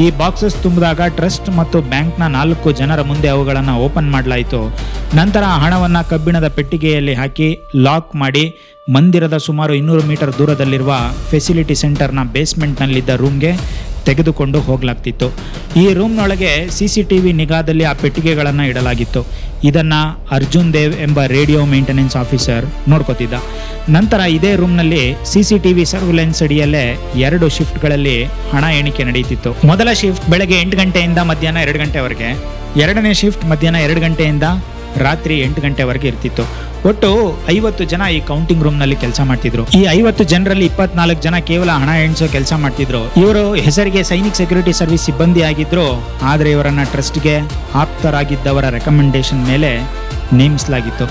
ಈ ಬಾಕ್ಸಸ್ ತುಂಬಿದಾಗ ಟ್ರಸ್ಟ್ ಮತ್ತು ಬ್ಯಾಂಕ್ನ 4 ಜನರ ಮುಂದೆ ಅವುಗಳನ್ನು ಓಪನ್ ಮಾಡಲಾಯಿತು. ನಂತರ ಹಣವನ್ನು ಕಬ್ಬಿಣದ ಪೆಟ್ಟಿಗೆಯಲ್ಲಿ ಹಾಕಿ ಲಾಕ್ ಮಾಡಿ ಮಂದಿರದ ಸುಮಾರು 200 ಮೀಟರ್ ದೂರದಲ್ಲಿರುವ ಫೆಸಿಲಿಟಿ ಸೆಂಟರ್ನ ಬೇಸ್ಮೆಂಟ್ನಲ್ಲಿದ್ದ ರೂಮ್ಗೆ ತೆಗೆದುಕೊಂಡು ಹೋಗಲಾಗ್ತಿತ್ತು. ಈ ರೂಮ್ನೊಳಗೆ CCTV ನಿಗಾದಲ್ಲಿ ಆ ಪೆಟ್ಟಿಗೆಗಳನ್ನು ಇಡಲಾಗಿತ್ತು. ಇದನ್ನು ಅರ್ಜುನ್ ದೇವ್ ಎಂಬ ರೇಡಿಯೋ ಮೇಂಟೆನೆನ್ಸ್ ಆಫೀಸರ್ ನೋಡ್ಕೋತಿದ್ದ. ನಂತರ ಇದೇ ರೂಮ್ನಲ್ಲಿ CCTV ಸರ್ವಿಲೆನ್ಸ್ ಅಡಿಯಲ್ಲೇ 2 ಶಿಫ್ಟ್ಗಳಲ್ಲಿ ಹಣ ಎಣಿಕೆ ನಡೆಯುತ್ತಿತ್ತು. ಮೊದಲ ಶಿಫ್ಟ್ ಬೆಳಗ್ಗೆ 8 ಗಂಟೆಯಿಂದ ಮಧ್ಯಾಹ್ನ 2 ಗಂಟೆವರೆಗೆ, ಎರಡನೇ ಶಿಫ್ಟ್ ಮಧ್ಯಾಹ್ನ 2 ಗಂಟೆಯಿಂದ ರಾತ್ರಿ 8 ಗಂಟೆವರೆಗೆ ಇರ್ತಿತ್ತು. ಒಟ್ಟು 50 ಜನ ಈ ಕೌಂಟಿಂಗ್ ರೂಮ್ ನಲ್ಲಿ ಕೆಲಸ ಮಾಡ್ತಿದ್ರು. ಈ 50 ಜನರಲ್ಲಿ 24 ಜನ ಕೇವಲ ಹಣ ಎಣಿಸೋ ಕೆಲಸ ಮಾಡ್ತಿದ್ರು. ಇವರು ಹೆಸರಿಗೆ ಸೈನಿಕ್ ಸೆಕ್ಯೂರಿಟಿ ಸರ್ವಿಸ್ ಸಿಬ್ಬಂದಿ ಆಗಿದ್ರು. ಆದರೆ ಇವರನ್ನ ಟ್ರಸ್ಟ್ಗೆ ಆಪ್ತರಾಗಿದ್ದವರ ರೆಕಮೆಂಡೇಶನ್ ಮೇಲೆ ನೇಮಿಸಲಾಗಿತ್ತು.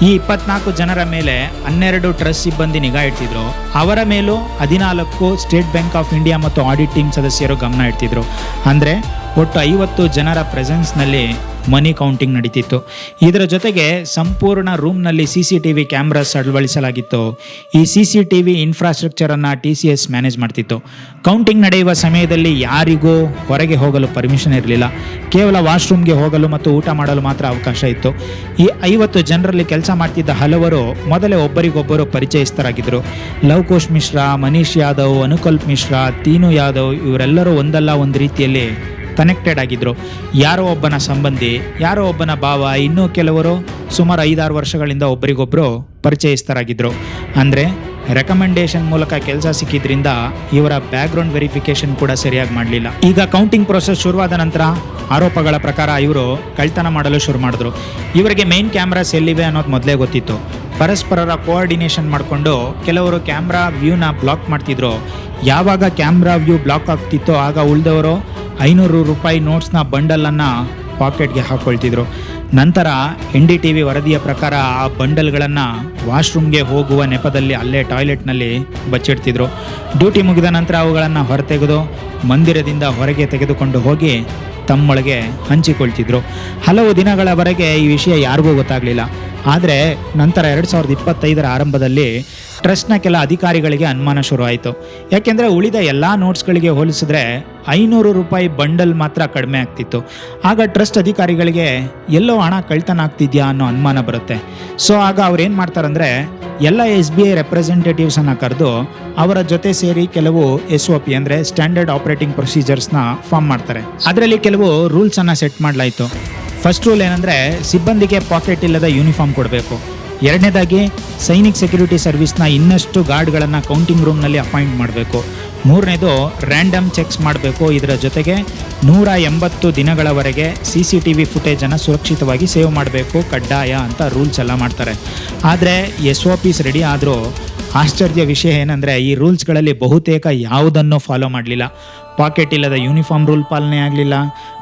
ಈ 24 ಜನರ ಮೇಲೆ 12 ಟ್ರಸ್ಟ್ ಸಿಬ್ಬಂದಿ ನಿಗಾ ಇಡ್ತಿದ್ರು. ಅವರ ಮೇಲೂ 14 ಸ್ಟೇಟ್ ಬ್ಯಾಂಕ್ ಆಫ್ ಇಂಡಿಯಾ ಮತ್ತು ಆಡಿಟ್ ಟೀಮ್ ಸದಸ್ಯರು ಗಮನ ಇಡ್ತಿದ್ರು. ಅಂದರೆ ಒಟ್ಟು 50 ಜನರ ಪ್ರೆಸೆನ್ಸ್ನಲ್ಲಿ ಮನಿ ಕೌಂಟಿಂಗ್ ನಡೀತಿತ್ತು. ಇದರ ಜೊತೆಗೆ ಸಂಪೂರ್ಣ ರೂಮ್ನಲ್ಲಿ CCTV ಕ್ಯಾಮ್ರಾಸ್ ಅಳವಡಿಸಲಾಗಿತ್ತು. ಈ CCTV ಇನ್ಫ್ರಾಸ್ಟ್ರಕ್ಚರನ್ನು TCS ಮ್ಯಾನೇಜ್ ಮಾಡ್ತಿತ್ತು. ಕೌಂಟಿಂಗ್ ನಡೆಯುವ ಸಮಯದಲ್ಲಿ ಯಾರಿಗೂ ಹೊರಗೆ ಹೋಗಲು ಪರ್ಮಿಷನ್ ಇರಲಿಲ್ಲ. ಕೇವಲ ವಾಶ್ರೂಮ್ಗೆ ಹೋಗಲು ಮತ್ತು ಊಟ ಮಾಡಲು ಮಾತ್ರ ಅವಕಾಶ ಇತ್ತು. ಈ 50 ಜನರಲ್ಲಿ ಕೆಲಸ ಮಾಡ್ತಿದ್ದ ಹಲವರು ಮೊದಲೇ ಒಬ್ಬರಿಗೊಬ್ಬರು ಪರಿಚಯಸ್ಥರಾಗಿದ್ದರು. ಲವಕುಶ್ ಮಿಶ್ರಾ, ಮನೀಶ್ ಯಾದವ್, ಅನುಕಲ್ಪ್ ಮಿಶ್ರಾ, ತೀನು ಯಾದವ್ ಇವರೆಲ್ಲರೂ ಒಂದಲ್ಲ ಒಂದು ರೀತಿಯಲ್ಲಿ ಕನೆಕ್ಟೆಡ್ ಆಗಿದ್ರು. ಯಾರೋ ಒಬ್ಬನ ಸಂಬಂಧಿ, ಯಾರೋ ಒಬ್ಬನ ಭಾವ, ಇನ್ನೂ ಕೆಲವರು ಸುಮಾರು 5-6 ವರ್ಷಗಳಿಂದ ಒಬ್ಬರಿಗೊಬ್ಬರು ಪರಿಚಯಸ್ಥರಾಗಿದ್ದರು. ಅಂದರೆ ರೆಕಮೆಂಡೇಶನ್ ಮೂಲಕ ಕೆಲಸ ಸಿಕ್ಕಿದ್ರಿಂದ ಇವರ ಬ್ಯಾಕ್ಗ್ರೌಂಡ್ ವೆರಿಫಿಕೇಶನ್ ಕೂಡ ಸರಿಯಾಗಿ ಮಾಡಲಿಲ್ಲ. ಈಗ ಕೌಂಟಿಂಗ್ ಪ್ರೋಸೆಸ್ ಶುರುವಾದ ನಂತರ ಆರೋಪಗಳ ಪ್ರಕಾರ ಇವರು ಕಳ್ತನ ಮಾಡಲು ಶುರು ಮಾಡಿದ್ರು. ಇವರಿಗೆ ಮೇನ್ ಕ್ಯಾಮ್ರಾಸ್ ಎಲ್ಲಿವೆ ಅನ್ನೋದು ಮೊದಲೇ ಗೊತ್ತಿತ್ತು. ಪರಸ್ಪರರ ಕೋಆರ್ಡಿನೇಷನ್ ಮಾಡಿಕೊಂಡು ಕೆಲವರು ಕ್ಯಾಮ್ರಾ ವ್ಯೂನ ಬ್ಲಾಕ್ ಮಾಡ್ತಿದ್ರು. ಯಾವಾಗ ಕ್ಯಾಮ್ರಾ ವ್ಯೂ ಬ್ಲಾಕ್ ಆಗ್ತಿತ್ತೋ ಆಗ ಉಳಿದವರು 500 ರೂಪಾಯಿ ನೋಟ್ಸ್ನ ಬಂಡಲನ್ನು ಪಾಕೆಟ್ಗೆ ಹಾಕ್ಕೊಳ್ತಿದ್ರು. ನಂತರ NDTV ವರದಿಯ ಪ್ರಕಾರ ಆ ಬಂಡಲ್ಗಳನ್ನು ವಾಶ್ರೂಮ್ಗೆ ಹೋಗುವ ನೆಪದಲ್ಲಿ ಅಲ್ಲೇ ಟಾಯ್ಲೆಟ್ನಲ್ಲಿ ಬಚ್ಚಿಡ್ತಿದ್ರು. ಡ್ಯೂಟಿ ಮುಗಿದ ನಂತರ ಅವುಗಳನ್ನು ಹೊರತೆಗೆದು ಮಂದಿರದಿಂದ ಹೊರಗೆ ತೆಗೆದುಕೊಂಡು ಹೋಗಿ ತಮ್ಮೊಳಗೆ ಹಂಚಿಕೊಳ್ತಿದ್ರು. ಹಲವು ದಿನಗಳವರೆಗೆ ಈ ವಿಷಯ ಯಾರಿಗೂ ಗೊತ್ತಾಗಲಿಲ್ಲ. ಆದರೆ ನಂತರ 2025ರ ಆರಂಭದಲ್ಲಿ ಟ್ರಸ್ಟ್ನ ಕೆಲ ಅಧಿಕಾರಿಗಳಿಗೆ ಅನುಮಾನ ಶುರುವಾಯಿತು. ಯಾಕೆಂದರೆ ಉಳಿದ ಎಲ್ಲ ನೋಟ್ಸ್ಗಳಿಗೆ ಹೋಲಿಸಿದ್ರೆ 500 ರೂಪಾಯಿ ಬಂಡಲ್ ಮಾತ್ರ ಕಡಿಮೆ ಆಗ್ತಿತ್ತು. ಆಗ ಟ್ರಸ್ಟ್ ಅಧಿಕಾರಿಗಳಿಗೆ ಎಲ್ಲೋ ಹಣ ಕಳ್ತನ ಆಗ್ತಿದ್ಯಾ ಅನ್ನೋ ಅನುಮಾನ ಬರುತ್ತೆ. ಸೊ ಆಗ ಅವ್ರು ಏನು ಮಾಡ್ತಾರಂದರೆ ಎಲ್ಲ SBI ರೆಪ್ರೆಸೆಂಟೇಟಿವ್ಸನ್ನು ಕರೆದು ಅವರ ಜೊತೆ ಸೇರಿ ಕೆಲವು SOP ಅಂದರೆ ಸ್ಟ್ಯಾಂಡರ್ಡ್ ಆಪರೇಟಿಂಗ್ ಪ್ರೊಸೀಜರ್ಸ್ನ ಫಾರ್ಮ್ ಮಾಡ್ತಾರೆ. ಅದರಲ್ಲಿ ಕೆಲವು ರೂಲ್ಸನ್ನು ಸೆಟ್ ಮಾಡಲಾಯಿತು. ಫಸ್ಟ್ ರೂಲ್ ಏನಂದರೆ ಸಿಬ್ಬಂದಿಗೆ ಪಾಕೆಟ್ ಇಲ್ಲದ ಯೂನಿಫಾರ್ಮ್ ಕೊಡಬೇಕು. ಎರಡನೇದಾಗಿ ಸೈನಿಕ್ ಸೆಕ್ಯೂರಿಟಿ ಸರ್ವಿಸ್ನ ಇನ್ನಷ್ಟು ಗಾರ್ಡ್ಗಳನ್ನು ಕೌಂಟಿಂಗ್ ರೂಮ್ನಲ್ಲಿ ಅಪಾಯಿಂಟ್ ಮಾಡಬೇಕು. ಮೂರನೇದು ರ್ಯಾಂಡಮ್ ಚೆಕ್ಸ್ ಮಾಡಬೇಕು. ಇದರ ಜೊತೆಗೆ 180 ದಿನಗಳವರೆಗೆ CCTV ಫುಟೇಜನ್ನು ಸುರಕ್ಷಿತವಾಗಿ ಸೇವ್ ಮಾಡಬೇಕು, ಕಡ್ಡಾಯ ಅಂತ ರೂಲ್ಸ್ ಎಲ್ಲ ಮಾಡ್ತಾರೆ. ಆದರೆ SOPs ರೆಡಿ ಆದರೂ ಆಶ್ಚರ್ಯ ವಿಷಯ ಏನಂದರೆ ಈ ರೂಲ್ಸ್ಗಳಲ್ಲಿ ಬಹುತೇಕ ಯಾವುದನ್ನು ಫಾಲೋ ಮಾಡಲಿಲ್ಲ. ಪಾಕೆಟ್ ಇಲ್ಲದ ಯೂನಿಫಾರ್ಮ್ ರೂಲ್ ಪಾಲನೆ ಆಗಲಿಲ್ಲ.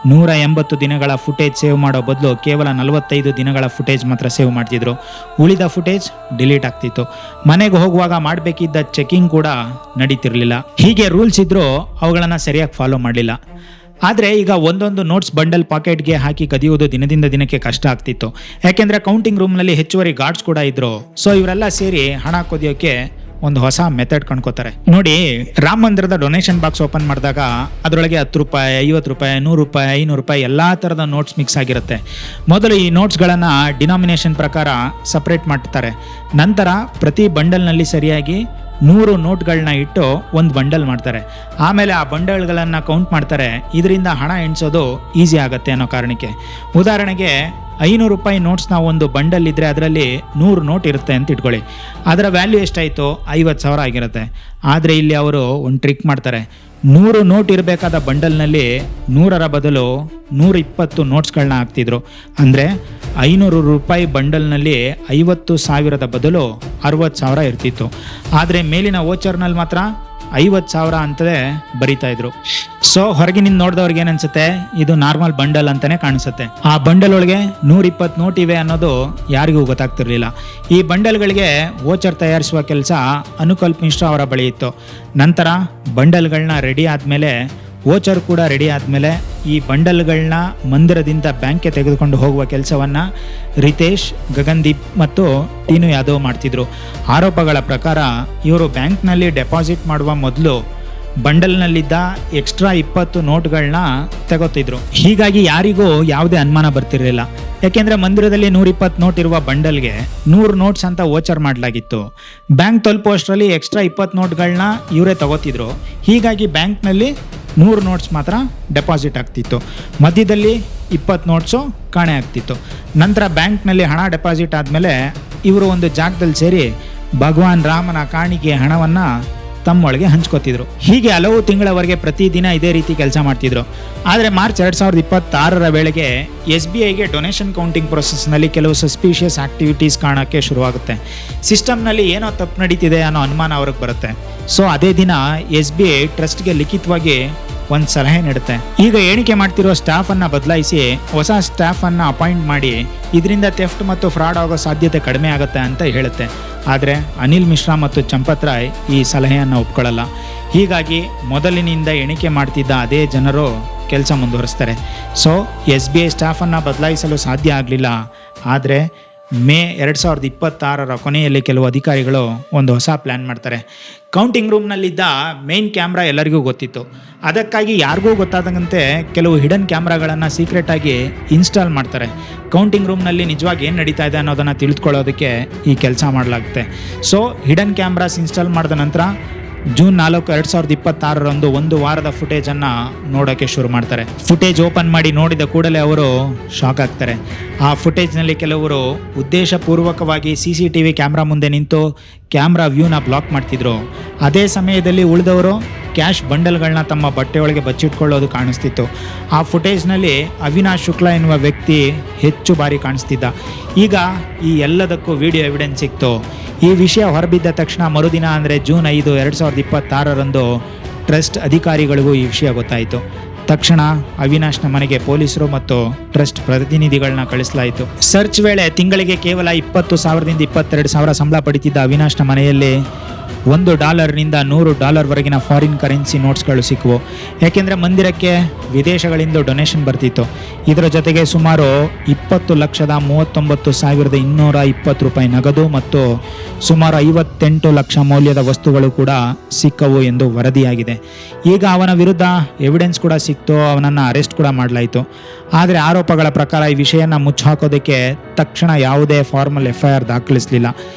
180 ದಿನಗಳ ಫುಟೇಜ್ ಸೇವ್ ಮಾಡೋ ಬದಲು ಕೇವಲ 45 ದಿನಗಳ ಫುಟೇಜ್ ಮಾತ್ರ ಸೇವ್ ಮಾಡ್ತಿದ್ರು. ಉಳಿದ ಫುಟೇಜ್ ಡಿಲೀಟ್ ಆಗ್ತಿತ್ತು. ಮನೆಗೆ ಹೋಗುವಾಗ ಮಾಡಬೇಕಿದ್ದ ಚೆಕಿಂಗ್ ಕೂಡ ನಡೀತಿರ್ಲಿಲ್ಲ. ಹೀಗೆ ರೂಲ್ಸ್ ಇದ್ರೂ ಅವುಗಳನ್ನು ಸರಿಯಾಗಿ ಫಾಲೋ ಮಾಡಲಿಲ್ಲ. ಆದರೆ ಈಗ ಒಂದೊಂದು ನೋಟ್ಸ್ ಬಂಡಲ್ ಪಾಕೆಟ್ಗೆ ಹಾಕಿ ಕದಿಯುವುದು ದಿನದಿಂದ ದಿನಕ್ಕೆ ಕಷ್ಟ ಆಗ್ತಿತ್ತು. ಯಾಕೆಂದರೆ ಕೌಂಟಿಂಗ್ ರೂಮ್ನಲ್ಲಿ ಹೆಚ್ಚುವರಿ ಗಾರ್ಡ್ಸ್ ಕೂಡ ಇದ್ರು. ಸೊ ಇವರೆಲ್ಲ ಸೇರಿ ಹಣ ಕದಿಯೋಕ್ಕೆ ಒಂದು ಹೊಸ ಮೆಥಡ್ ಕಂಡ್ಕೋತಾರೆ. ನೋಡಿ, ರಾಮ ಮಂದಿರದ ಡೊನೇಷನ್ ಬಾಕ್ಸ್ ಓಪನ್ ಮಾಡಿದಾಗ ಅದರೊಳಗೆ 10 ರೂಪಾಯಿ, 50 ರೂಪಾಯಿ, 100 ರೂಪಾಯಿ, 500 ರೂಪಾಯಿ ಎಲ್ಲ ಥರದ ನೋಟ್ಸ್ ಮಿಕ್ಸ್ ಆಗಿರುತ್ತೆ. ಮೊದಲು ಈ ನೋಟ್ಸ್ಗಳನ್ನು ಡಿನಾಮಿನೇಷನ್ ಪ್ರಕಾರ ಸಪ್ರೇಟ್ ಮಾಡ್ತಾರೆ. ನಂತರ ಪ್ರತಿ ಬಂಡಲ್ನಲ್ಲಿ ಸರಿಯಾಗಿ 100 ನೋಟ್ಗಳನ್ನ ಇಟ್ಟು ಒಂದು ಬಂಡಲ್ ಮಾಡ್ತಾರೆ. ಆಮೇಲೆ ಆ ಬಂಡಲ್ಗಳನ್ನು ಕೌಂಟ್ ಮಾಡ್ತಾರೆ. ಇದರಿಂದ ಹಣ ಎಣಿಸೋದು ಈಸಿ ಆಗುತ್ತೆ ಅನ್ನೋ ಕಾರಣಕ್ಕೆ. ಉದಾಹರಣೆಗೆ 500 ರೂಪಾಯಿ ನೋಟ್ಸ್ನ ಒಂದು ಬಂಡಲ್ ಇದ್ದರೆ ಅದರಲ್ಲಿ 100 ನೋಟ್ ಇರುತ್ತೆ ಅಂತ ಇಟ್ಕೊಳ್ಳಿ. ಅದರ ವ್ಯಾಲ್ಯೂ ಎಷ್ಟಾಯಿತು? 50,000 ಆಗಿರುತ್ತೆ. ಆದರೆ ಇಲ್ಲಿ ಅವರು ಒಂದು ಟ್ರಿಕ್ ಮಾಡ್ತಾರೆ. 100 ನೋಟ್ ಇರಬೇಕಾದ ಬಂಡಲ್ನಲ್ಲಿ 100ರ ಬದಲು 120 ನೋಟ್ಸ್ಗಳನ್ನ ಹಾಕ್ತಿದ್ರು. ಅಂದರೆ 500 ರೂಪಾಯಿ ಬಂಡಲ್ನಲ್ಲಿ 50,000ದ ಬದಲು 60,000 ಇರ್ತಿತ್ತು. ಆದರೆ ಮೇಲಿನ ವೋಚರ್ನಲ್ಲಿ ಮಾತ್ರ 50,000 ಅಂತಲೇ ಬರೀತಾ ಇದ್ರು. ಸೊ ಹೊರಗಿನಿಂದ ನೋಡಿದವ್ರಿಗೆ ಏನನ್ಸುತ್ತೆ? ಇದು ನಾರ್ಮಲ್ ಬಂಡಲ್ ಅಂತಾನೆ ಕಾಣಿಸುತ್ತೆ. ಆ ಬಂಡಲ್ ಒಳಗೆ 120 ನೋಟ್ ಇವೆ ಅನ್ನೋದು ಯಾರಿಗೂ ಗೊತ್ತಾಗ್ತಿರ್ಲಿಲ್ಲ. ಈ ಬಂಡಲ್ಗಳಿಗೆ ವೋಚರ್ ತಯಾರಿಸುವ ಕೆಲಸ ಅನುಕಲ್ಪ್ ಮಿಶ್ರಾ ಅವರ ಬಳಿ ಇತ್ತು. ನಂತರ ಬಂಡಲ್ಗಳನ್ನ ರೆಡಿ ಆದಮೇಲೆ, ವೋಚರ್ ಕೂಡ ರೆಡಿ ಆದಮೇಲೆ ಈ ಬಂಡಲ್ಗಳನ್ನ ಮಂದಿರದಿಂದ ಬ್ಯಾಂಕ್ಗೆ ತೆಗೆದುಕೊಂಡು ಹೋಗುವ ಕೆಲಸವನ್ನು ರಿತೇಶ್, ಗಗನ್ದೀಪ್ ಮತ್ತು ಟೀನು ಯಾದವ್ ಮಾಡ್ತಿದ್ರು. ಆರೋಪಗಳ ಪ್ರಕಾರ ಇವರು ಬ್ಯಾಂಕ್ನಲ್ಲಿ ಡೆಪಾಸಿಟ್ ಮಾಡುವ ಮೊದಲು ಬಂಡಲ್ನಲ್ಲಿದ್ದ ಎಕ್ಸ್ಟ್ರಾ 20 ನೋಟ್ಗಳನ್ನ ತಗೋತಿದ್ರು. ಹೀಗಾಗಿ ಯಾರಿಗೂ ಯಾವುದೇ ಅನುಮಾನ ಬರ್ತಿರಲಿಲ್ಲ. ಯಾಕೆಂದರೆ ಮಂದಿರದಲ್ಲಿ 120 ನೋಟ್ ಇರುವ ಬಂಡಲ್ಗೆ 100 ನೋಟ್ಸ್ ಅಂತ ವೋಚರ್ ಮಾಡಲಾಗಿತ್ತು. ಬ್ಯಾಂಕ್ ತಲುಪುವಷ್ಟರಲ್ಲಿ ಎಕ್ಸ್ಟ್ರಾ 20 ನೋಟ್ಗಳನ್ನ ಇವರೇ ತಗೋತಿದ್ರು. ಹೀಗಾಗಿ ಬ್ಯಾಂಕ್ನಲ್ಲಿ 100 ನೋಟ್ಸ್ ಮಾತ್ರ ಡೆಪಾಸಿಟ್ ಆಗ್ತಿತ್ತು. ಮಧ್ಯದಲ್ಲಿ 20 ನೋಟ್ಸು ಕಾಣೆ ಆಗ್ತಿತ್ತು. ನಂತರ ಬ್ಯಾಂಕ್ನಲ್ಲಿ ಹಣ ಡೆಪಾಸಿಟ್ ಆದಮೇಲೆ ಇವರು ಒಂದು ಜಾಗದಲ್ಲಿ ಸೇರಿ ಭಗವಾನ್ ರಾಮನ ಕಾಣಿಕೆ ಹಣವನ್ನು ತಮ್ಮೊಳಗೆ ಹಂಚ್ಕೋತಿದ್ರು. ಹೀಗೆ ಹಲವು ತಿಂಗಳವರೆಗೆ ಪ್ರತಿದಿನ ಇದೇ ರೀತಿ ಕೆಲಸ ಮಾಡ್ತಿದ್ರು. ಆದರೆ ಮಾರ್ಚ್ 2026ರ ವೇಳೆಗೆ SBIಗೆ ಡೊನೇಷನ್ ಕೌಂಟಿಂಗ್ ಪ್ರೊಸೆಸ್ನಲ್ಲಿ ಕೆಲವು ಸಸ್ಪಿಷಿಯಸ್ ಆಕ್ಟಿವಿಟೀಸ್ ಕಾಣೋಕ್ಕೆ ಶುರುವಾಗುತ್ತೆ. ಸಿಸ್ಟಮ್ನಲ್ಲಿ ಏನೋ ತಪ್ಪು ನಡೀತಿದೆ ಅನ್ನೋ ಅನುಮಾನ ಅವ್ರಿಗೆ ಬರುತ್ತೆ. ಸೊ ಅದೇ ದಿನ SBI ಟ್ರಸ್ಟ್ಗೆ ಲಿಖಿತವಾಗಿ ಒಂದು ಸಲಹೆ ನೀಡುತ್ತೆ. ಈಗ ಎಣಿಕೆ ಮಾಡ್ತಿರೋ ಸ್ಟಾಫನ್ನು ಬದಲಾಯಿಸಿ ಹೊಸ ಸ್ಟಾಫನ್ನು ಅಪಾಯಿಂಟ್ ಮಾಡಿ ಇದರಿಂದ ಥೆಫ್ಟ್ ಮತ್ತು ಫ್ರಾಡ್ ಆಗೋ ಸಾಧ್ಯತೆ ಕಡಿಮೆ ಆಗುತ್ತೆ ಅಂತ ಹೇಳುತ್ತೆ. ಆದರೆ ಅನಿಲ್ ಮಿಶ್ರಾ ಮತ್ತು ಚಂಪತ್ ರಾಯ್ ಈ ಸಲಹೆಯನ್ನು ಒಪ್ಕೊಳ್ಳಲ್ಲ. ಹೀಗಾಗಿ ಮೊದಲಿನಿಂದ ಎಣಿಕೆ ಮಾಡ್ತಿದ್ದ ಅದೇ ಜನರು ಕೆಲಸ ಮುಂದುವರಿಸ್ತಾರೆ. ಸೊ SBI ಸ್ಟಾಫನ್ನು ಬದಲಾಯಿಸಲು ಸಾಧ್ಯ ಆಗಲಿಲ್ಲ. ಆದರೆ ಮೇ 2026ರ ಕೊನೆಯಲ್ಲಿ ಕೆಲವು ಅಧಿಕಾರಿಗಳು ಒಂದು ಹೊಸ ಪ್ಲ್ಯಾನ್ ಮಾಡ್ತಾರೆ. ಕೌಂಟಿಂಗ್ ರೂಮ್ನಲ್ಲಿದ್ದ ಮೇನ್ ಕ್ಯಾಮ್ರಾ ಎಲ್ಲರಿಗೂ ಗೊತ್ತಿತ್ತು. ಅದಕ್ಕಾಗಿ ಯಾರಿಗೂ ಗೊತ್ತಾದಂತೆ ಕೆಲವು ಹಿಡನ್ ಕ್ಯಾಮ್ರಾಗಳನ್ನು ಸೀಕ್ರೆಟಾಗಿ ಇನ್ಸ್ಟಾಲ್ ಮಾಡ್ತಾರೆ. ಕೌಂಟಿಂಗ್ ರೂಮ್ನಲ್ಲಿ ನಿಜವಾಗಿ ಏನು ನಡೀತಾ ಇದೆ ಅನ್ನೋದನ್ನು ತಿಳಿದುಕೊಳ್ಳೋದಕ್ಕೆ ಈ ಕೆಲಸ ಮಾಡಲಾಗುತ್ತೆ. ಸೊ ಹಿಡನ್ ಕ್ಯಾಮ್ರಾಸ್ ಇನ್ಸ್ಟಾಲ್ ಮಾಡಿದ ನಂತರ ಜೂನ್ 4, 2026ರಂದು ಒಂದು ವಾರದ ಫುಟೇಜನ್ನು ನೋಡೋಕ್ಕೆ ಶುರು ಮಾಡ್ತಾರೆ. ಫುಟೇಜ್ ಓಪನ್ ಮಾಡಿ ನೋಡಿದ ಕೂಡಲೇ ಅವರು ಶಾಕ್ ಆಗ್ತಾರೆ. ಆ ಫುಟೇಜ್ನಲ್ಲಿ ಕೆಲವರು ಉದ್ದೇಶಪೂರ್ವಕವಾಗಿ CCTV ಕ್ಯಾಮ್ರಾ ಮುಂದೆ ನಿಂತು ಕ್ಯಾಮ್ರಾ ವ್ಯೂನ ಬ್ಲಾಕ್ ಮಾಡ್ತಿದ್ರು. ಅದೇ ಸಮಯದಲ್ಲಿ ಉಳಿದವರು ಕ್ಯಾಶ್ ಬಂಡಲ್ಗಳನ್ನ ತಮ್ಮ ಬಟ್ಟೆಯೊಳಗೆ ಬಚ್ಚಿಟ್ಕೊಳ್ಳೋದು ಕಾಣಿಸ್ತಿತ್ತು. ಆ ಫುಟೇಜ್ನಲ್ಲಿ ಅವಿನಾಶ್ ಶುಕ್ಲಾ ಎನ್ನುವ ವ್ಯಕ್ತಿ ಹೆಚ್ಚು ಬಾರಿ ಕಾಣಿಸ್ತಿದ್ದ. ಈಗ ಈ ಎಲ್ಲದಕ್ಕೂ ವಿಡಿಯೋ ಎವಿಡೆನ್ಸ್ ಸಿಕ್ತು. ಈ ವಿಷಯ ಹೊರಬಿದ್ದ ತಕ್ಷಣ ಮರುದಿನ ಅಂದರೆ ಜೂನ್ 5, 2026ರಂದು ಟ್ರಸ್ಟ್ ಅಧಿಕಾರಿಗಳಿಗೂ ಈ ವಿಷಯ ಗೊತ್ತಾಯಿತು. ತಕ್ಷಣ ಅವಿನಾಶ್ನ ಮನೆಗೆ ಪೊಲೀಸರು ಮತ್ತು ಟ್ರಸ್ಟ್ ಪ್ರತಿನಿಧಿಗಳನ್ನ ಕಳಿಸಲಾಯಿತು. ಸರ್ಚ್ ವೇಳೆ ತಿಂಗಳಿಗೆ ಕೇವಲ 20,000ದಿಂದ 22,000 ಸಂಬಳ ಪಡಿತಿದ್ದ ಅವಿನಾಶ್ನ ಮನೆಯಲ್ಲಿ $1ನಿಂದ $100ವರೆಗಿನ ಫಾರಿನ್ ಕರೆನ್ಸಿ ನೋಟ್ಸ್ಗಳು ಸಿಕ್ಕವು. ಯಾಕೆಂದರೆ ಮಂದಿರಕ್ಕೆ ವಿದೇಶಗಳಿಂದ ಡೊನೇಷನ್ ಬರ್ತಿತ್ತು. ಇದರ ಜೊತೆಗೆ ಸುಮಾರು 20,39,220 ರೂಪಾಯಿ ನಗದು ಮತ್ತು ಸುಮಾರು 58 ಲಕ್ಷ ಮೌಲ್ಯದ ವಸ್ತುಗಳು ಕೂಡ ಸಿಕ್ಕವು ಎಂದು ವರದಿಯಾಗಿದೆ. ಈಗ ಅವನ ವಿರುದ್ಧ ಎವಿಡೆನ್ಸ್ ಕೂಡ ಸಿಕ್ತು. ಅವನನ್ನು ಅರೆಸ್ಟ್ ಕೂಡ ಮಾಡಲಾಯಿತು. ಆದರೆ ಆರೋಪಗಳ ಪ್ರಕಾರ ಈ ವಿಷಯನ ಮುಚ್ಚಾಕೋದಕ್ಕೆ ತಕ್ಷಣ ಯಾವುದೇ ಫಾರ್ಮಲ್ FIR ದಾಖಲಿಸಲಿಲ್ಲ.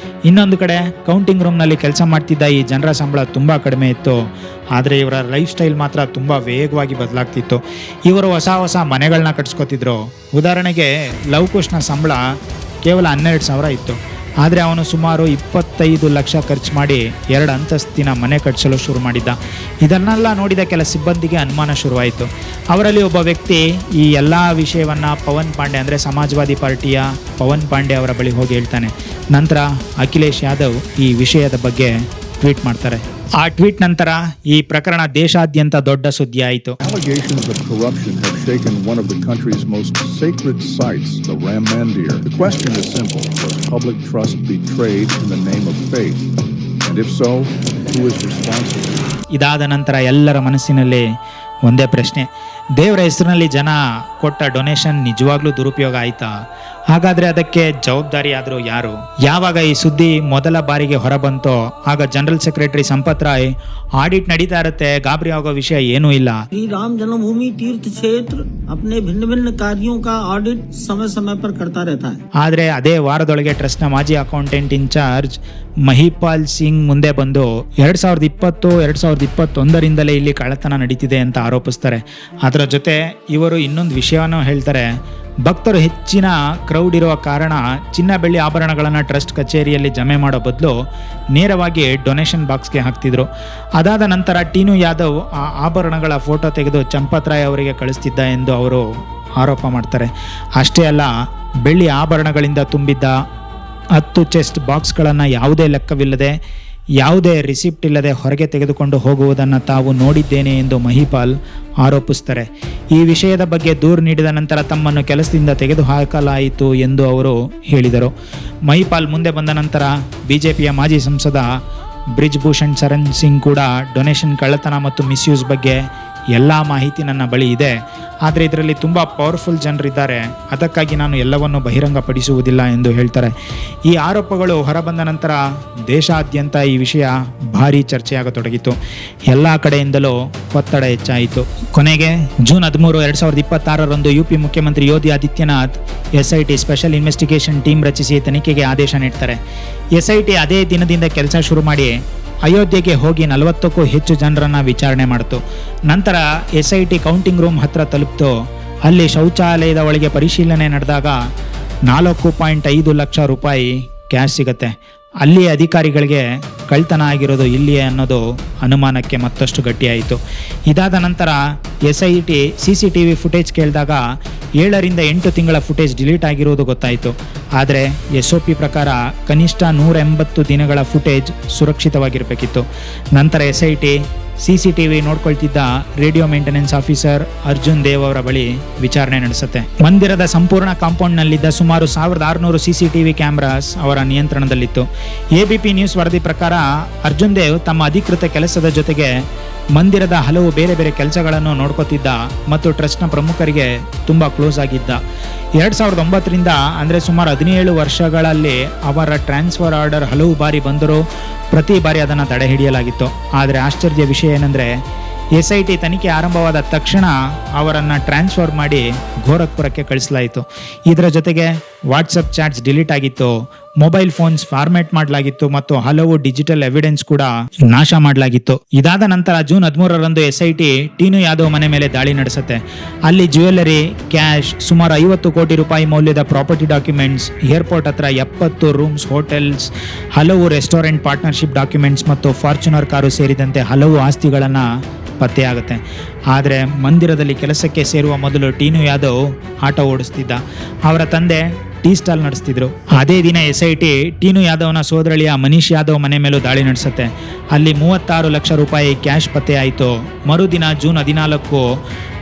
ಇನ್ನೊಂದು ಕಡೆ ಕೌಂಟಿಂಗ್ ರೂಮ್ನಲ್ಲಿ ಕೆಲಸ ಮಾಡ್ತಿದ್ದ ಈ ಜನರ ಸಂಬಳ ತುಂಬ ಕಡಿಮೆ ಇತ್ತು. ಆದರೆ ಇವರ ಲೈಫ್ ಸ್ಟೈಲ್ ಮಾತ್ರ ತುಂಬ ವೇಗವಾಗಿ ಬದಲಾಗ್ತಿತ್ತು. ಇವರು ಹೊಸ ಮನೆಗಳನ್ನ ಕಟ್ಸ್ಕೊತಿದ್ರು. ಉದಾಹರಣೆಗೆ ಲವಕುಶ್ನ ಸಂಬಳ ಕೇವಲ 12,000 ಇತ್ತು. ಆದರೆ ಅವನು ಸುಮಾರು 25 ಲಕ್ಷ ಖರ್ಚು ಮಾಡಿ 2 ಅಂತಸ್ತಿನ ಮನೆ ಕಟ್ಟಿಸಲು ಶುರು ಮಾಡಿದ್ದ. ಇದನ್ನೆಲ್ಲ ನೋಡಿದ ಕೆಲ ಸಿಬ್ಬಂದಿಗೆ ಅನುಮಾನ ಶುರುವಾಯಿತು. ಅವರಲ್ಲಿ ಒಬ್ಬ ವ್ಯಕ್ತಿ ಈ ಎಲ್ಲ ವಿಷಯವನ್ನು ಪವನ್ ಪಾಂಡೆ ಅಂದರೆ ಸಮಾಜವಾದಿ ಪಾರ್ಟಿಯ ಪವನ್ ಪಾಂಡೆ ಅವರ ಬಳಿ ಹೋಗಿ ಹೇಳ್ತಾನೆ. ನಂತರ ಅಖಿಲೇಶ್ ಯಾದವ್ ಈ ವಿಷಯದ ಬಗ್ಗೆ ಟ್ವೀಟ್ ಮಾಡ್ತಾರೆ. ಆ ಟ್ವೀಟ್ ನಂತರ ಈ ಪ್ರಕರಣ ದೇಶಾದ್ಯಂತ ದೊಡ್ಡ ಸುದ್ದಿ ಆಯಿತು. Allegations of corruption have shaken one of the country's most sacred sites, the Ram Mandir. The question is simple: was public trust betrayed in the name of faith? And if so, who is responsible? ಇದಾದ ನಂತರ ಎಲ್ಲರ ಮನಸ್ಸಿನಲ್ಲಿ ಒಂದೇ ಪ್ರಶ್ನೆ: ದೇವರ ಹೆಸರಿನಲ್ಲಿ ಜನ ಕೊಟ್ಟ ಡೊನೇಷನ್ ನಿಜವಾಗ್ಲೂ ದುರುಪಯೋಗ ಆಯ್ತಾ? ಹಾಗಾದ್ರೆ ಅದಕ್ಕೆ ಜವಾಬ್ದಾರಿ ಆದರೂ ಯಾರು? ಯಾವಾಗ ಈ ಸುದ್ದಿ ಮೊದಲ ಬಾರಿಗೆ ಹೊರಬಂತೋ ಆಗ general secretary Sampat Rai audit ನಡೀತಾ ಇರುತ್ತೆ, ಗಾಬರಿ ಆಗೋ ವಿಷಯ ಏನೂ ಇಲ್ಲ, श्री राम जन्मभूमि तीर्थ क्षेत्र अपने भिन्न भिन्न कार्यों का ऑडिट समय समय पर करता रहता है। ಆದ್ರೆ ಅದೇ ವಾರದೊಳಗೆ ಟ್ರಸ್ಟ್ನ ಮಾಜಿ ಅಕೌಂಟೆಂಟ್ ಇನ್ಚಾರ್ಜ್ ಮಹಿಪಾಲ್ ಸಿಂಗ್ ಮುಂದೆ ಬಂದು 2020-2021ರಿಂದಲೇ ಇಲ್ಲಿ ಕಳ್ಳತನ ನಡೀತಿದೆ ಅಂತ ಆರೋಪಿಸ್ತಾರೆ. ಅದರ ಜೊತೆ ಇವರು ಇನ್ನೊಂದು ವಿಷಯವನ್ನು ಹೇಳ್ತಾರೆ. ಭಕ್ತರು ಹೆಚ್ಚಿನ ಕ್ರೌಡ್ ಇರುವ ಕಾರಣ ಚಿನ್ನ ಬೆಳ್ಳಿ ಆಭರಣಗಳನ್ನು ಟ್ರಸ್ಟ್ ಕಚೇರಿಯಲ್ಲಿ ಜಮೆ ಮಾಡೋ ಬದಲು ನೇರವಾಗಿ ಡೊನೇಷನ್ ಬಾಕ್ಸ್ಗೆ ಹಾಕ್ತಿದ್ರು. ಅದಾದ ನಂತರ ಟೀನು ಯಾದವ್ ಆ ಆಭರಣಗಳ ಫೋಟೋ ತೆಗೆದು ಚಂಪತ್ ರಾಯ್ ಅವರಿಗೆ ಕಳಿಸ್ತಿದ್ದ ಎಂದು ಅವರು ಆರೋಪ ಮಾಡ್ತಾರೆ. ಅಷ್ಟೇ ಅಲ್ಲ, ಬೆಳ್ಳಿ ಆಭರಣಗಳಿಂದ ತುಂಬಿದ್ದ 10 ಚೆಸ್ಟ್ ಬಾಕ್ಸ್ಗಳನ್ನು ಯಾವುದೇ ಲೆಕ್ಕವಿಲ್ಲದೆ, ಯಾವುದೇ ರಿಸಿಪ್ಟ್ ಇಲ್ಲದೆ ಹೊರಗೆ ತೆಗೆದುಕೊಂಡು ಹೋಗುವುದನ್ನು ತಾವು ನೋಡಿದ್ದೇನೆ ಎಂದು ಮಹಿಪಾಲ್ ಆರೋಪಿಸ್ತಾರೆ. ಈ ವಿಷಯದ ಬಗ್ಗೆ ದೂರು ನೀಡಿದ ನಂತರ ತಮ್ಮನ್ನು ಕೆಲಸದಿಂದ ತೆಗೆದುಹಾಕಲಾಯಿತು ಎಂದು ಅವರು ಹೇಳಿದರು. ಮಹಿಪಾಲ್ ಮುಂದೆ ಬಂದ ನಂತರ ಬಿಜೆಪಿಯ ಮಾಜಿ ಸಂಸದ ಬ್ರಿಜ್ ಭೂಷಣ್ ಶರಣ್ ಸಿಂಗ್ ಕೂಡ ಡೊನೇಷನ್ ಕಳ್ಳತನ ಮತ್ತು ಮಿಸ್ಯೂಸ್ ಬಗ್ಗೆ ಎಲ್ಲ ಮಾಹಿತಿ ನನ್ನ ಬಳಿ ಇದೆ, ಆದರೆ ಇದರಲ್ಲಿ ತುಂಬ ಪವರ್ಫುಲ್ ಜನರಿದ್ದಾರೆ, ಅದಕ್ಕಾಗಿ ನಾನು ಎಲ್ಲವನ್ನು ಬಹಿರಂಗಪಡಿಸುವುದಿಲ್ಲ ಎಂದು ಹೇಳ್ತಾರೆ. ಈ ಆರೋಪಗಳು ಹೊರಬಂದ ನಂತರ ದೇಶಾದ್ಯಂತ ಈ ವಿಷಯ ಭಾರೀ ಚರ್ಚೆಯಾಗತೊಡಗಿತು. ಎಲ್ಲ ಕಡೆಯಿಂದಲೂ ಒತ್ತಡ ಹೆಚ್ಚಾಯಿತು. ಕೊನೆಗೆ ಜೂನ್ 13, 2026ರಂದು ಯುಪಿ ಮುಖ್ಯಮಂತ್ರಿ Yogi Adityanath SIT special investigation team ರಚಿಸಿ ತನಿಖೆಗೆ ಆದೇಶ ನೀಡ್ತಾರೆ. SIT ಅದೇ ದಿನದಿಂದ ಕೆಲಸ ಶುರು ಮಾಡಿ ಅಯೋಧ್ಯೆಗೆ ಹೋಗಿ 40ಕ್ಕೂ ಹೆಚ್ಚು ಜನರನ್ನ ವಿಚಾರಣೆ ಮಾಡಿತು. ನಂತರ SIT ಕೌಂಟಿಂಗ್ ರೂಮ್ ಹತ್ರ ತಲುಪಿತು. ಅಲ್ಲಿ ಶೌಚಾಲಯದ ಒಳಗೆ ಪರಿಶೀಲನೆ ನಡೆದಾಗ 4.5 ಲಕ್ಷ ರೂಪಾಯಿ ಕ್ಯಾಶ್ ಸಿಗತ್ತೆ. ಅಲ್ಲಿ ಅಧಿಕಾರಿಗಳಿಗೆ ಕಳ್ತನ ಆಗಿರೋದು ಇಲ್ಲಿಯೇ ಅನ್ನೋದು ಅನುಮಾನಕ್ಕೆ ಮತ್ತಷ್ಟು ಗಟ್ಟಿಯಾಯಿತು. ಇದಾದ ನಂತರ SIT CCTV ಫುಟೇಜ್ ಕೇಳಿದಾಗ 7ರಿಂದ 8 ತಿಂಗಳ ಫುಟೇಜ್ ಡಿಲೀಟ್ ಆಗಿರುವುದು ಗೊತ್ತಾಯಿತು. ಆದರೆ SOP ಪ್ರಕಾರ ಕನಿಷ್ಠ 180 ದಿನಗಳ ಫುಟೇಜ್ ಸುರಕ್ಷಿತವಾಗಿರಬೇಕಿತ್ತು. ನಂತರ SIT CCTV ನೋಡ್ಕೊಳ್ತಿದ್ದ radio maintenance officer Arjun Dev ಅವರ ಬಳಿ ವಿಚಾರಣೆ ನಡೆಸುತ್ತೆ. ಮಂದಿರದ ಸಂಪೂರ್ಣ ಕಾಂಪೌಂಡ್ನಲ್ಲಿದ್ದ ಸುಮಾರು 1600 CCTV ಕ್ಯಾಮ್ರಾಸ್ ಅವರ ನಿಯಂತ್ರಣದಲ್ಲಿತ್ತು. ABP ನ್ಯೂಸ್ ವರದಿ ಪ್ರಕಾರ ಅರ್ಜುನ್ ದೇವ್ ತಮ್ಮ ಅಧಿಕೃತ ಕೆಲಸದ ಜೊತೆಗೆ ಮಂದಿರದ ಹಲವು ಬೇರೆ ಬೇರೆ ಕೆಲಸಗಳನ್ನು ನೋಡ್ಕೋತಿದ್ದ ಮತ್ತು ಟ್ರಸ್ಟ್ನ ಪ್ರಮುಖರಿಗೆ ತುಂಬ ಕ್ಲೋಸ್ ಆಗಿದ್ದ. 2009ರಿಂದ ಅಂದರೆ ಸುಮಾರು 17 ವರ್ಷಗಳಲ್ಲಿ ಅವರ ಟ್ರಾನ್ಸ್ಫರ್ ಆರ್ಡರ್ ಹಲವು ಬಾರಿ ಬಂದರೂ ಪ್ರತಿ ಬಾರಿ ಅದನ್ನು ತಡೆ ಹಿಡಿಯಲಾಗಿತ್ತು. ಆದರೆ ಆಶ್ಚರ್ಯ ವಿಷಯ ಏನಂದರೆ SIT ತನಿಖೆ ಆರಂಭವಾದ ತಕ್ಷಣ ಅವರನ್ನು ಟ್ರಾನ್ಸ್ಫರ್ ಮಾಡಿ ಗೋರಖ್ಪುರಕ್ಕೆ ಕಳಿಸಲಾಯಿತು. ಇದರ ಜೊತೆಗೆ ವಾಟ್ಸಪ್ ಚಾಟ್ಸ್ ಡಿಲೀಟ್ ಆಗಿತ್ತು, ಮೊಬೈಲ್ ಫೋನ್ಸ್ ಫಾರ್ಮ್ಯಾಟ್ ಮಾಡಲಾಗಿತ್ತು ಮತ್ತು ಹಲವು ಡಿಜಿಟಲ್ ಎವಿಡೆನ್ಸ್ ಕೂಡ ನಾಶ ಮಾಡಲಾಗಿತ್ತು. ಇದಾದ ನಂತರ ಜೂನ್ 13ರಂದು SIT ಟೀನು ಯಾದವ್ ಮನೆ ಮೇಲೆ ದಾಳಿ ನಡೆಸುತ್ತೆ. ಅಲ್ಲಿ ಜ್ಯುವೆಲ್ಲರಿ, ಕ್ಯಾಶ್, ಸುಮಾರು 50 ಕೋಟಿ ರೂಪಾಯಿ ಮೌಲ್ಯದ ಪ್ರಾಪರ್ಟಿ ಡಾಕ್ಯುಮೆಂಟ್ಸ್, ಏರ್ಪೋರ್ಟ್ ಹತ್ರ 70 ರೂಮ್ಸ್, ಹೋಟೆಲ್ಸ್, ಹಲವು ರೆಸ್ಟೋರೆಂಟ್ ಪಾರ್ಟ್ನರ್ಶಿಪ್ ಡಾಕ್ಯುಮೆಂಟ್ಸ್ ಮತ್ತು ಫಾರ್ಚುನರ್ ಕಾರು ಸೇರಿದಂತೆ ಹಲವು ಆಸ್ತಿಗಳನ್ನು ಪತ್ತೆಯಾಗುತ್ತೆ. ಆದರೆ ಮಂದಿರದಲ್ಲಿ ಕೆಲಸಕ್ಕೆ ಸೇರುವ ಮೊದಲು ಟೀನು ಯಾದವ್ ಆಟೋ ಓಡಿಸ್ತಿದ್ದ. ಅವರ ತಂದೆ ಟೀ ಸ್ಟಾಲ್ ನಡೆಸ್ತಿದ್ರು. ಅದೇ ದಿನ SIT ಟೀನು ಯಾದವ್ನ ಸೋದರಳಿಯ ಮನೀಶ್ ಯಾದವ್ ಮನೆ ಮೇಲೂ ದಾಳಿ ನಡೆಸುತ್ತೆ. ಅಲ್ಲಿ 36 ಲಕ್ಷ ರೂಪಾಯಿ ಕ್ಯಾಶ್ ಪತ್ತೆಯಾಯಿತು. ಮರುದಿನ ಜೂನ್ 14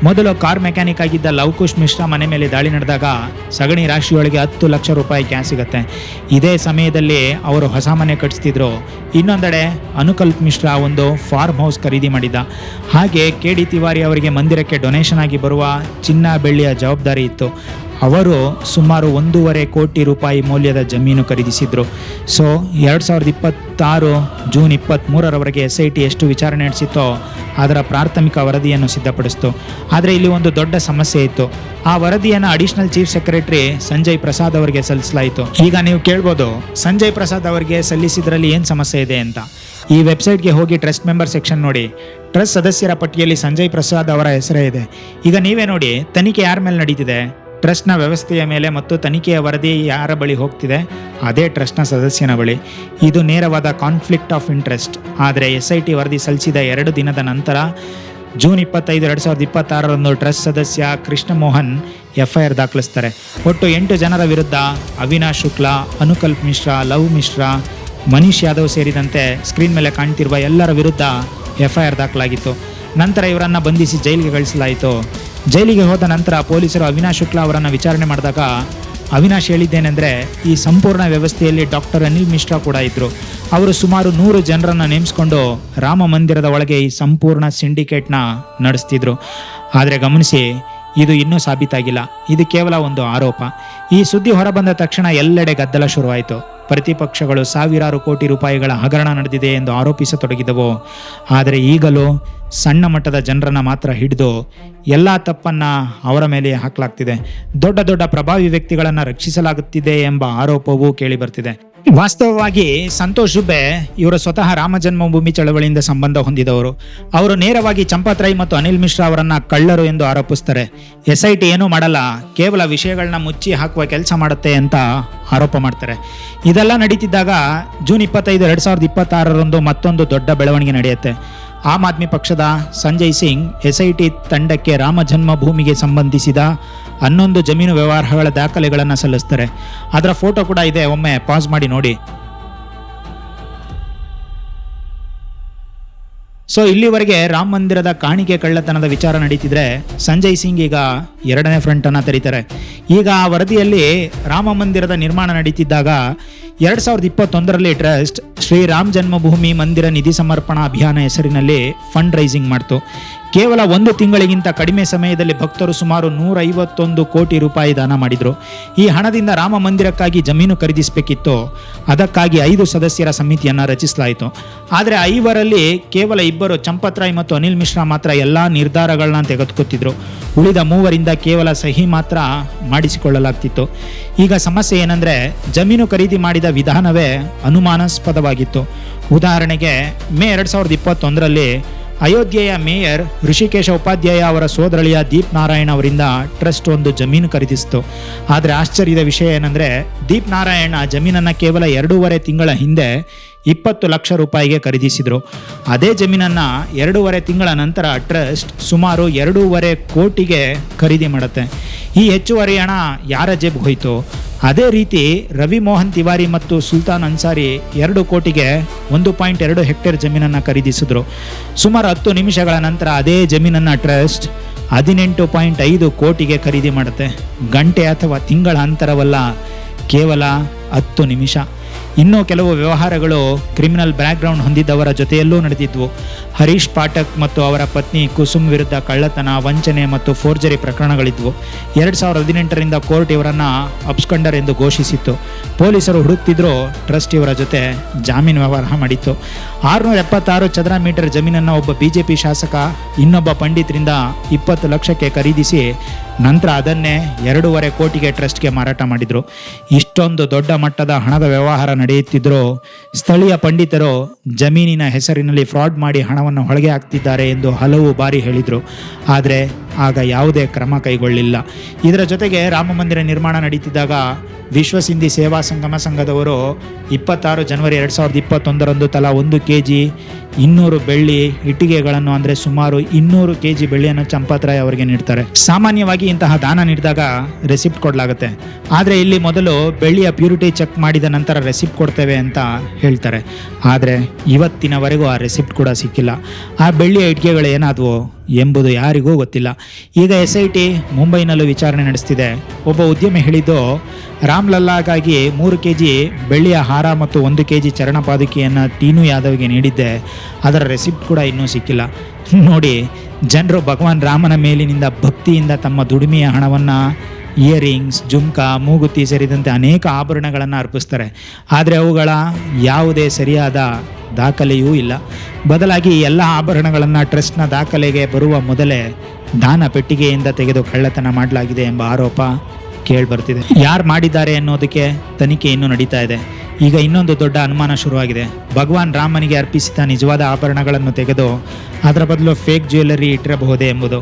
ಮೊದಲು ಕಾರ್ ಮೆಕ್ಯಾನಿಕ್ ಆಗಿದ್ದ ಲವಕುಶ್ ಮಿಶ್ರಾ ಮನೆ ಮೇಲೆ ದಾಳಿ ನಡೆದಾಗ ಸಗಣಿ ರಾಶಿಯೊಳಗೆ 10 ಲಕ್ಷ ರೂಪಾಯಿ ಕ್ಯಾಶ್ ಸಿಗುತ್ತೆ. ಇದೇ ಸಮಯದಲ್ಲಿ ಅವರು ಹೊಸ ಮನೆ ಕಟ್ಟಿಸ್ತಿದ್ರು. ಇನ್ನೊಂದೆಡೆ ಅನುಕಲ್ಪ್ ಮಿಶ್ರಾ ಒಂದು ಫಾರ್ಮ್ ಹೌಸ್ ಖರೀದಿ ಮಾಡಿದ್ದ. ಹಾಗೆ KD ತಿವಾರಿ ಅವರಿಗೆ ಮಂದಿರಕ್ಕೆ ಡೊನೇಷನ್ ಆಗಿ ಬರುವ ಚಿನ್ನ ಬೆಳ್ಳಿಯ ಜವಾಬ್ದಾರಿ ಇತ್ತು. ಅವರು ಸುಮಾರು 1.5 ಕೋಟಿ ರೂಪಾಯಿ ಮೌಲ್ಯದ ಜಮೀನು ಖರೀದಿಸಿದ್ರು. ಸೊ 2026 ಜೂನ್ 23ರವರೆಗೆ SIT ಎಷ್ಟು ವಿಚಾರಣೆ ನಡೆಸಿತ್ತೋ ಅದರ ಪ್ರಾಥಮಿಕ ವರದಿಯನ್ನು ಸಿದ್ಧಪಡಿಸಿತು. ಆದರೆ ಇಲ್ಲಿ ಒಂದು ದೊಡ್ಡ ಸಮಸ್ಯೆ ಇತ್ತು. ಆ ವರದಿಯನ್ನು additional chief secretary Sanjay Prasad ಅವರಿಗೆ ಸಲ್ಲಿಸಲಾಯಿತು. ಈಗ ನೀವು ಕೇಳ್ಬೋದು, ಸಂಜಯ್ ಪ್ರಸಾದ್ ಅವರಿಗೆ ಸಲ್ಲಿಸಿದ್ರಲ್ಲಿ ಏನು ಸಮಸ್ಯೆ ಇದೆ ಅಂತ. ಈ ವೆಬ್ಸೈಟ್ಗೆ ಹೋಗಿ ಟ್ರಸ್ಟ್ ಮೆಂಬರ್ ಸೆಕ್ಷನ್ ನೋಡಿ. ಟ್ರಸ್ಟ್ ಸದಸ್ಯರ ಪಟ್ಟಿಯಲ್ಲಿ ಸಂಜಯ್ ಪ್ರಸಾದ್ ಅವರ ಹೆಸರೇ ಇದೆ. ಈಗ ನೀವೇ ನೋಡಿ, ತನಿಖೆ ಯಾರ ಮೇಲೆ ನಡೀತಿದೆ? ಟ್ರಸ್ಟ್ನ ವ್ಯವಸ್ಥೆಯ ಮೇಲೆ ಮತ್ತು ತನಿಖೆಯ ವರದಿ ಯಾರ ಬಳಿ ಹೋಗ್ತಿದೆ? ಅದೇ ಟ್ರಸ್ಟ್ನ ಸದಸ್ಯನ ಬಳಿ. ಇದು ನೇರವಾದ ಕಾನ್ಫ್ಲಿಕ್ಟ್ ಆಫ್ ಇಂಟ್ರೆಸ್ಟ್. ಆದರೆ SIT ವರದಿ ಸಲ್ಲಿಸಿದ 2 ದಿನದ ನಂತರ ಜೂನ್ 25, 2026ರಂದು ಟ್ರಸ್ಟ್ ಸದಸ್ಯ ಕೃಷ್ಣ ಮೋಹನ್ FIR ದಾಖಲಿಸ್ತಾರೆ. ಒಟ್ಟು 8 ಜನರ ವಿರುದ್ಧ ಅವಿನಾಶ್ ಶುಕ್ಲಾ, ಅನುಕಲ್ಪ್ ಮಿಶ್ರಾ, ಲವ್ ಮಿಶ್ರಾ, ಮನೀಶ್ ಯಾದವ್ ಸೇರಿದಂತೆ ಸ್ಕ್ರೀನ್ ಮೇಲೆ ಕಾಣ್ತಿರುವ ಎಲ್ಲರ ವಿರುದ್ಧ FIR ದಾಖಲಾಗಿತ್ತು. ನಂತರ ಇವರನ್ನು ಬಂಧಿಸಿ ಜೈಲಿಗೆ ಕಳಿಸಲಾಯಿತು. ಜೈಲಿಗೆ ಹೋದ ನಂತರ ಪೊಲೀಸರು ಅವಿನಾಶ್ ಶುಕ್ಲಾ ಅವರನ್ನು ವಿಚಾರಣೆ ಮಾಡಿದಾಗ ಅವಿನಾಶ್ ಹೇಳಿದ್ದೇನೆಂದರೆ, ಈ ಸಂಪೂರ್ಣ ವ್ಯವಸ್ಥೆಯಲ್ಲಿ ಡಾಕ್ಟರ್ ಅನಿಲ್ ಮಿಶ್ರಾ ಕೂಡ ಇದ್ದರು. ಅವರು ಸುಮಾರು 100 ಜನರನ್ನು ನೇಮಿಸಿಕೊಂಡು ರಾಮ ಮಂದಿರದ ಒಳಗೆ ಈ ಸಂಪೂರ್ಣ ಸಿಂಡಿಕೇಟ್ನ ನಡೆಸ್ತಿದ್ರು. ಆದರೆ ಗಮನಿಸಿ, ಇದು ಇನ್ನೂ ಸಾಬೀತಾಗಿಲ್ಲ. ಇದು ಕೇವಲ ಒಂದು ಆರೋಪ. ಈ ಸುದ್ದಿ ಹೊರಬಂದ ತಕ್ಷಣ ಎಲ್ಲೆಡೆ ಗದ್ದಲ ಶುರುವಾಯಿತು. ಪ್ರತಿಪಕ್ಷಗಳು ಸಾವಿರಾರು ಕೋಟಿ ರೂಪಾಯಿಗಳ ಹಗರಣ ನಡೆದಿದೆ ಎಂದು ಆರೋಪಿಸತೊಡಗಿದವು. ಆದರೆ ಈಗಲೂ ಸಣ್ಣ ಮಟ್ಟದ ಜನರನ್ನು ಮಾತ್ರ ಹಿಡಿದು ಎಲ್ಲ ತಪ್ಪನ್ನು ಅವರ ಮೇಲೆ ಹಾಕಲಾಗ್ತಿದೆ. ದೊಡ್ಡ ದೊಡ್ಡ ಪ್ರಭಾವಿ ವ್ಯಕ್ತಿಗಳನ್ನು ರಕ್ಷಿಸಲಾಗುತ್ತಿದೆ ಎಂಬ ಆರೋಪವೂ ಕೇಳಿ ಬರ್ತಿದೆ. ವಾಸ್ತವವಾಗಿ ಸಂತೋಷ್ ದುಬೆ ಇವರು ಸ್ವತಃ ರಾಮ ಜನ್ಮಭೂಮಿ ಚಳವಳಿಯಿಂದ ಸಂಬಂಧ ಹೊಂದಿದವರು. ಅವರು ನೇರವಾಗಿ ಚಂಪತ್ ರೈ ಮತ್ತು ಅನಿಲ್ ಮಿಶ್ರಾ ಅವರನ್ನ ಕಳ್ಳರು ಎಂದು ಆರೋಪಿಸ್ತಾರೆ. SIT ಏನೂ ಮಾಡಲ್ಲ, ಕೇವಲ ವಿಷಯಗಳನ್ನ ಮುಚ್ಚಿ ಹಾಕುವ ಕೆಲಸ ಮಾಡುತ್ತೆ ಅಂತ ಆರೋಪ ಮಾಡ್ತಾರೆ. ಇದೆಲ್ಲ ನಡೀತಿದ್ದಾಗ ಜೂನ್ 25, 2026 ಮತ್ತೊಂದು ದೊಡ್ಡ ಬೆಳವಣಿಗೆ ನಡೆಯುತ್ತೆ. ಆಮ್ ಆದ್ಮಿ ಪಕ್ಷದ ಸಂಜಯ್ ಸಿಂಗ್ SIT ತಂಡಕ್ಕೆ ರಾಮ ಜನ್ಮಭೂಮಿಗೆ ಸಂಬಂಧಿಸಿದ 11 ಜಮೀನು ವ್ಯವಹಾರಗಳ ದಾಖಲೆಗಳನ್ನು ಸಲ್ಲಿಸ್ತಾರೆ. ಅದರ ಫೋಟೋ ಕೂಡ ಇದೆ, ಒಮ್ಮೆ ಪಾಸ್ ಮಾಡಿ ನೋಡಿ. ಸೊ ಇಲ್ಲಿವರೆಗೆ ರಾಮ ಮಂದಿರದ ಕಾಣಿಕೆ ಕಳ್ಳತನದ ವಿಚಾರ ನಡೀತಿದ್ರೆ, ಸಂಜಯ್ ಸಿಂಗ್ ಈಗ 2ನೇ ಫ್ರಂಟ್ ಅನ್ನ ತೆರೀತಾರೆ. ಈಗ ಆ ವರದಿಯಲ್ಲಿ ರಾಮ ಮಂದಿರದ ನಿರ್ಮಾಣ ನಡೀತಿದ್ದಾಗ 2021ರಲ್ಲಿ ಟ್ರಸ್ಟ್ ಶ್ರೀರಾಮ್ ಜನ್ಮಭೂಮಿ ಮಂದಿರ ನಿಧಿ ಸಮರ್ಪಣಾ ಅಭಿಯಾನ ಹೆಸರಿನಲ್ಲಿ ಫಂಡ್ ರೈಸಿಂಗ್ ಮಾಡ್ತು. ಕೇವಲ 1 ತಿಂಗಳಿಗಿಂತ ಕಡಿಮೆ ಸಮಯದಲ್ಲಿ ಭಕ್ತರು ಸುಮಾರು 151 ಕೋಟಿ ರೂಪಾಯಿ ದಾನ ಮಾಡಿದರು. ಈ ಹಣದಿಂದ ರಾಮ ಮಂದಿರಕ್ಕಾಗಿ ಜಮೀನು ಖರೀದಿಸಬೇಕಿತ್ತು. ಅದಕ್ಕಾಗಿ 5 ಸದಸ್ಯರ ಸಮಿತಿಯನ್ನು ರಚಿಸಲಾಯಿತು. ಆದರೆ 5ರಲ್ಲಿ ಕೇವಲ 2 ಚಂಪತ್ ರಾಯ್ ಮತ್ತು ಅನಿಲ್ ಮಿಶ್ರಾ ಮಾತ್ರ ಎಲ್ಲ ನಿರ್ಧಾರಗಳನ್ನ ತೆಗೆದುಕೊತಿದ್ರು. ಉಳಿದ 3ರಿಂದ ಕೇವಲ ಸಹಿ ಮಾತ್ರ ಮಾಡಿಸಿಕೊಳ್ಳಲಾಗ್ತಿತ್ತು. ಈಗ ಸಮಸ್ಯೆ ಏನಂದ್ರೆ, ಜಮೀನು ಖರೀದಿ ಮಾಡಿದ ವಿಧಾನವೇ ಅನುಮಾನಾಸ್ಪದವಾಗಿತ್ತು. ಉದಾಹರಣೆಗೆ ಮೇ 2021ರಲ್ಲಿ ಅಯೋಧ್ಯೆಯ ಮೇಯರ್ ಋಷಿಕೇಶ ಉಪಾಧ್ಯಾಯ ಅವರ ಸೋದರಳಿಯ ದೀಪ್ ನಾರಾಯಣ್ ಅವರಿಂದ ಟ್ರಸ್ಟ್ ಒಂದು ಜಮೀನು ಖರೀದಿಸಿತು. ಆದರೆ ಆಶ್ಚರ್ಯದ ವಿಷಯ ಏನಂದ್ರೆ, ದೀಪ್ ನಾರಾಯಣ್ ಆ ಜಮೀನನ್ನು ಕೇವಲ 2.5 ತಿಂಗಳ ಹಿಂದೆ 20 ಲಕ್ಷ ರೂಪಾಯಿಗೆ ಖರೀದಿಸಿದ್ರು. ಅದೇ ಜಮೀನನ್ನು 2.5 ತಿಂಗಳ ನಂತರ ಟ್ರಸ್ಟ್ ಸುಮಾರು 2.5 ಕೋಟಿಗೆ ಖರೀದಿ ಮಾಡುತ್ತೆ. ಈ ಹೆಚ್ಚುವರಿ ಹಣ ಯಾರ ಜೇಬಿಗೆ ಹೋಯಿತು? ಅದೇ ರೀತಿ ರವಿ ಮೋಹನ್ ತಿವಾರಿ ಮತ್ತು ಸುಲ್ತಾನ್ ಅನ್ಸಾರಿ 2 ಕೋಟಿಗೆ 1.2 ಹೆಕ್ಟೇರ್ ಜಮೀನನ್ನು ಖರೀದಿಸಿದ್ರು. ಸುಮಾರು 10 ನಿಮಿಷಗಳ ನಂತರ ಅದೇ ಜಮೀನನ್ನು ಟ್ರಸ್ಟ್ 18.5 ಕೋಟಿಗೆ ಖರೀದಿ ಮಾಡುತ್ತೆ. ಗಂಟೆ ಅಥವಾ ತಿಂಗಳ ಅಂತರವಲ್ಲ, ಕೇವಲ 10 ನಿಮಿಷ. ಇನ್ನೂ ಕೆಲವು ವ್ಯವಹಾರಗಳು ಕ್ರಿಮಿನಲ್ ಬ್ಯಾಕ್ಗ್ರೌಂಡ್ ಹೊಂದಿದ್ದವರ ಜೊತೆಯಲ್ಲೂ ನಡೆದಿದ್ವು. ಹರೀಶ್ ಪಾಠಕ್ ಮತ್ತು ಅವರ ಪತ್ನಿ ಕುಸುಮ್ ವಿರುದ್ಧ ಕಳ್ಳತನ, ವಂಚನೆ ಮತ್ತು ಫೋರ್ಜರಿ ಪ್ರಕರಣಗಳಿದ್ವು. 2018ರಿಂದ ಕೋರ್ಟ್ ಇವರನ್ನು ಅಬ್ಸ್ಕಂಡರ್ ಎಂದು ಘೋಷಿಸಿತ್ತು. ಪೊಲೀಸರು ಹುಡುಕ್ತಿದ್ರು, ಟ್ರಸ್ಟ್ ಇವರ ಜೊತೆ ಜಾಮೀನು ವ್ಯವಹಾರ ಮಾಡಿತ್ತು. 676 ಚದರ ಮೀಟರ್ ಜಮೀನನ್ನು ಒಬ್ಬ BJP ಶಾಸಕ ಇನ್ನೊಬ್ಬ ಪಂಡಿತರಿಂದ 20 ಲಕ್ಷಕ್ಕೆ ಖರೀದಿಸಿ ನಂತರ ಅದನ್ನೇ 2.5 ಕೋಟಿಗೆ ಟ್ರಸ್ಟ್ಗೆ ಮಾರಾಟ ಮಾಡಿದ್ರು. ಇಷ್ಟೊಂದು ದೊಡ್ಡ ಮಟ್ಟದ ಹಣದ ವ್ಯವಹಾರ ನಡೆಯುತ್ತಿದ್ದರೂ ಸ್ಥಳೀಯ ಪಂಡಿತರು ಜಮೀನಿನ ಹೆಸರಿನಲ್ಲಿ ಫ್ರಾಡ್ ಮಾಡಿ ಹಣವನ್ನು ಹೊಳಗೆ ಹಾಕ್ತಿದ್ದಾರೆ ಎಂದು ಹಲವು ಬಾರಿ ಹೇಳಿದರು. ಆದರೆ ಆಗ ಯಾವುದೇ ಕ್ರಮ ಕೈಗೊಳ್ಳಿಲ್ಲ. ಇದರ ಜೊತೆಗೆ ರಾಮ ಮಂದಿರ ನಿರ್ಮಾಣ ನಡೀತಿದ್ದಾಗ ವಿಶ್ವ ಸಿಂಧಿ ಸೇವಾ ಸಂಗಮ ಸಂಘದವರು 26 ಜನವರಿ 2021ರಂದು ತಲಾ 1 kg 200 ಬೆಳ್ಳಿ ಇಟ್ಟಿಗೆಗಳನ್ನು, ಅಂದರೆ ಸುಮಾರು 200 kg ಬೆಳ್ಳಿಯನ್ನು ಚಂಪತ್ ರಾಯ್ ಅವರಿಗೆ ನೀಡ್ತಾರೆ. ಸಾಮಾನ್ಯವಾಗಿ ಇಂತಹ ದಾನ ನೀಡಿದಾಗ ರೆಸಿಪ್ಟ್ ಕೊಡಲಾಗುತ್ತೆ. ಆದರೆ ಇಲ್ಲಿ ಮೊದಲು ಬೆಳ್ಳಿಯ ಪ್ಯೂರಿಟಿ ಚೆಕ್ ಮಾಡಿದ ನಂತರ ರೆಸಿಪ್ಟ್ ಕೊಡ್ತೇವೆ ಅಂತ ಹೇಳ್ತಾರೆ. ಆದರೆ ಇವತ್ತಿನವರೆಗೂ ಆ ರೆಸಿಪ್ಟ್ ಕೂಡ ಸಿಕ್ಕಿಲ್ಲ. ಆ ಬೆಳ್ಳಿಯ ಇಟ್ಟಿಗೆಗಳು ಏನಾದವು ಎಂಬುದು ಯಾರಿಗೂ ಗೊತ್ತಿಲ್ಲ. ಈಗ SIT ಮುಂಬೈನಲ್ಲೂ ವಿಚಾರಣೆ ನಡೆಸ್ತಿದೆ. ಒಬ್ಬ ಉದ್ಯಮಿ ಹೇಳಿದ್ದು, ರಾಮ್ಲಲ್ಲಾಗಾಗಿ 3 kg ಬೆಳ್ಳಿಯ ಹಾರ ಮತ್ತು 1 kg ಚರಣಪಾದುಕೆಯನ್ನು ಟೀನು ಯಾದವ್ಗೆ ನೀಡಿದ್ದೆ. ಅದರ ರೆಸಿಪ್ಟ್ ಕೂಡ ಇನ್ನೂ ಸಿಕ್ಕಿಲ್ಲ. ನೋಡಿ, ಜನರು ಭಗವಾನ್ ರಾಮನ ಮೇಲಿನಿಂದ ಭಕ್ತಿಯಿಂದ ತಮ್ಮ ದುಡಿಮೆಯ ಹಣವನ್ನು ಇಯರಿಂಗ್ಸ್, ಜುಮ್ಕಾ, ಮೂಗುತಿ ಸೇರಿದಂತೆ ಅನೇಕ ಆಭರಣಗಳನ್ನು ಅರ್ಪಿಸ್ತಾರೆ. ಆದರೆ ಅವುಗಳ ಯಾವುದೇ ಸರಿಯಾದ ದಾಖಲೆಯೂ ಇಲ್ಲ. ಬದಲಾಗಿ ಎಲ್ಲ ಆಭರಣಗಳನ್ನು ಟ್ರಸ್ಟ್ನ ದಾಖಲೆಗೆ ಬರುವ ಮೊದಲೇ ದಾನ ಪೆಟ್ಟಿಗೆಯಿಂದ ತೆಗೆದು ಕಳ್ಳತನ ಮಾಡಲಾಗಿದೆ ಎಂಬ ಆರೋಪ ಕೇಳಿಬರ್ತಿದೆ. ಯಾರು ಮಾಡಿದ್ದಾರೆ ಅನ್ನೋದಕ್ಕೆ ತನಿಖೆ ಇನ್ನೂ ನಡೀತಾ ಇದೆ. ಈಗ ಇನ್ನೊಂದು ದೊಡ್ಡ ಅನುಮಾನ ಶುರುವಾಗಿದೆ. ಭಗವಾನ್ ರಾಮನಿಗೆ ಅರ್ಪಿಸಿದ ನಿಜವಾದ ಆಭರಣಗಳನ್ನು ತೆಗೆದು ಅದರ ಬದಲು ಫೇಕ್ ಜ್ಯುವೆಲ್ಲರಿ ಇಟ್ಟಿರಬಹುದೇ ಎಂಬುದು,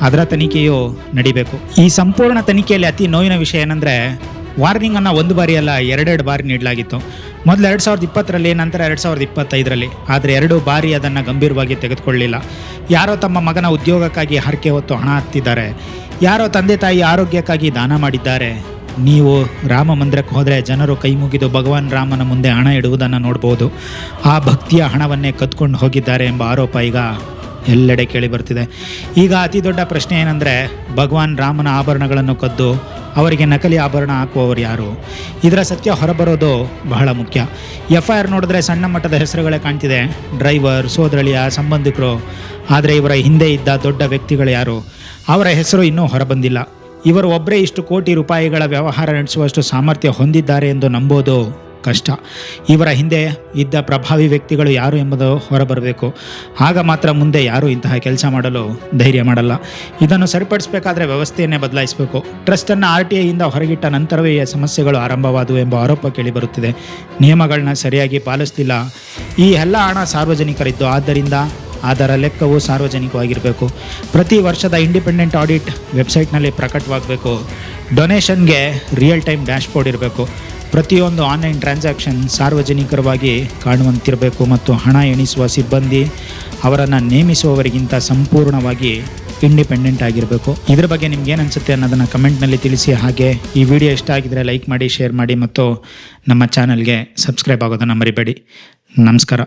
ಅದರ ತನಿಖೆಯೂ ನಡಿಬೇಕು. ಈ ಸಂಪೂರ್ಣ ತನಿಖೆಯಲ್ಲಿ ಅತಿ ನೋವಿನ ವಿಷಯ ಏನಂದರೆ, ವಾರ್ನಿಂಗನ್ನು 1 ಬಾರಿ ಅಲ್ಲ 2 ಬಾರಿ ನೀಡಲಾಗಿತ್ತು. ಮೊದಲು 2020ರಲ್ಲಿ, ನಂತರ 2025ರಲ್ಲಿ. ಆದರೆ 2 ಬಾರಿ ಅದನ್ನು ಗಂಭೀರವಾಗಿ ತೆಗೆದುಕೊಳ್ಳಲಿಲ್ಲ. ಯಾರೋ ತಮ್ಮ ಮಗನ ಉದ್ಯೋಗಕ್ಕಾಗಿ ಹರಕೆ ಹೊತ್ತು ಹಣ ಹಾಕ್ತಿದ್ದಾರೆ, ಯಾರೋ ತಂದೆ ತಾಯಿ ಆರೋಗ್ಯಕ್ಕಾಗಿ ದಾನ ಮಾಡಿದ್ದಾರೆ. ನೀವು ರಾಮ ಮಂದಿರಕ್ಕೆ ಹೋದರೆ ಜನರು ಕೈ ಮುಗಿದು ಭಗವಾನ್ ರಾಮನ ಮುಂದೆ ಹಣ ಇಡುವುದನ್ನು ನೋಡ್ಬೋದು. ಆ ಭಕ್ತಿಯ ಹಣವನ್ನೇ ಕದ್ಕೊಂಡು ಹೋಗಿದ್ದಾರೆ ಎಂಬ ಆರೋಪ ಈಗ ಎಲ್ಲೆಡೆ ಕೇಳಿ ಬರ್ತಿದೆ. ಈಗ ಅತಿ ದೊಡ್ಡ ಪ್ರಶ್ನೆ ಏನಂದರೆ, ಭಗವಾನ್ ರಾಮನ ಆಭರಣಗಳನ್ನು ಕದ್ದು ಅವರಿಗೆ ನಕಲಿ ಆಭರಣ ಹಾಕುವವರು ಯಾರು? ಇದರ ಸತ್ಯ ಹೊರಬರೋದು ಬಹಳ ಮುಖ್ಯ. FIR ನೋಡಿದ್ರೆ ಸಣ್ಣ ಮಟ್ಟದ ಹೆಸರುಗಳೇ ಕಾಣ್ತಿದೆ, ಡ್ರೈವರ್, ಸೋದರಳಿಯ, ಸಂಬಂಧಿಕರು. ಆದರೆ ಇವರ ಹಿಂದೆ ಇದ್ದ ದೊಡ್ಡ ವ್ಯಕ್ತಿಗಳು ಯಾರು? ಅವರ ಹೆಸರು ಇನ್ನೂ ಹೊರಬಂದಿಲ್ಲ. ಇವರು ಒಬ್ಬರೇ ಇಷ್ಟು ಕೋಟಿ ರೂಪಾಯಿಗಳ ವ್ಯವಹಾರ ನಡೆಸುವಷ್ಟು ಸಾಮರ್ಥ್ಯ ಹೊಂದಿದ್ದಾರೆ ಎಂದು ನಂಬೋದು ಕಷ್ಟ. ಇವರ ಹಿಂದೆ ಇದ್ದ ಪ್ರಭಾವಿ ವ್ಯಕ್ತಿಗಳು ಯಾರು ಎಂಬುದು ಹೊರಬರಬೇಕು. ಆಗ ಮಾತ್ರ ಮುಂದೆ ಯಾರೂ ಇಂತಹ ಕೆಲಸ ಮಾಡಲು ಧೈರ್ಯ ಮಾಡಲ್ಲ. ಇದನ್ನು ಸರಿಪಡಿಸಬೇಕಾದ್ರೆ ವ್ಯವಸ್ಥೆಯನ್ನೇ ಬದಲಾಯಿಸಬೇಕು. ಟ್ರಸ್ಟನ್ನು RTIಯಿಂದ ಹೊರಗಿಟ್ಟ ನಂತರವೇ ಈ ಸಮಸ್ಯೆಗಳು ಆರಂಭವಾದವು ಎಂಬ ಆರೋಪ ಕೇಳಿಬರುತ್ತಿದೆ. ನಿಯಮಗಳನ್ನ ಸರಿಯಾಗಿ ಪಾಲಿಸಲಿಲ್ಲ. ಈ ಎಲ್ಲ ಹಣ ಸಾರ್ವಜನಿಕರಿದ್ದು, ಆದ್ದರಿಂದ ಅದರ ಲೆಕ್ಕವು ಸಾರ್ವಜನಿಕವಾಗಿರಬೇಕು. ಪ್ರತಿ ವರ್ಷದ ಇಂಡಿಪೆಂಡೆಂಟ್ ಆಡಿಟ್ ವೆಬ್ಸೈಟ್ನಲ್ಲಿ ಪ್ರಕಟವಾಗಬೇಕು. ಡೊನೇಷನ್ಗೆ ರಿಯಲ್ ಟೈಮ್ ಡ್ಯಾಶ್ಬೋರ್ಡ್ ಇರಬೇಕು. ಪ್ರತಿಯೊಂದು ಆನ್ಲೈನ್ ಟ್ರಾನ್ಸಾಕ್ಷನ್ ಸಾರ್ವಜನಿಕರವಾಗಿ ಕಾಣುವಂತಿರಬೇಕು ಮತ್ತು ಹಣ ಎಣಿಸುವ ಸಿಬ್ಬಂದಿ ಅವರನ್ನು ನೇಮಿಸುವವರಿಗಿಂತ ಸಂಪೂರ್ಣವಾಗಿ ಇಂಡಿಪೆಂಡೆಂಟ್ ಆಗಿರಬೇಕು. ಇದ್ರ ಬಗ್ಗೆ ನಿಮ್ಗೆ ಏನು ಅನಿಸುತ್ತೆ ಅನ್ನೋದನ್ನು ಕಮೆಂಟ್ನಲ್ಲಿ ತಿಳಿಸಿ. ಹಾಗೆ ಈ ವಿಡಿಯೋ ಇಷ್ಟ ಆಗಿದ್ರೆ ಲೈಕ್ ಮಾಡಿ, ಶೇರ್ ಮಾಡಿ ಮತ್ತು ನಮ್ಮ ಚಾನಲ್ಗೆ ಸಬ್ಸ್ಕ್ರೈಬ್ ಆಗೋದನ್ನು ಮರಿಬೇಡಿ. ನಮಸ್ಕಾರ.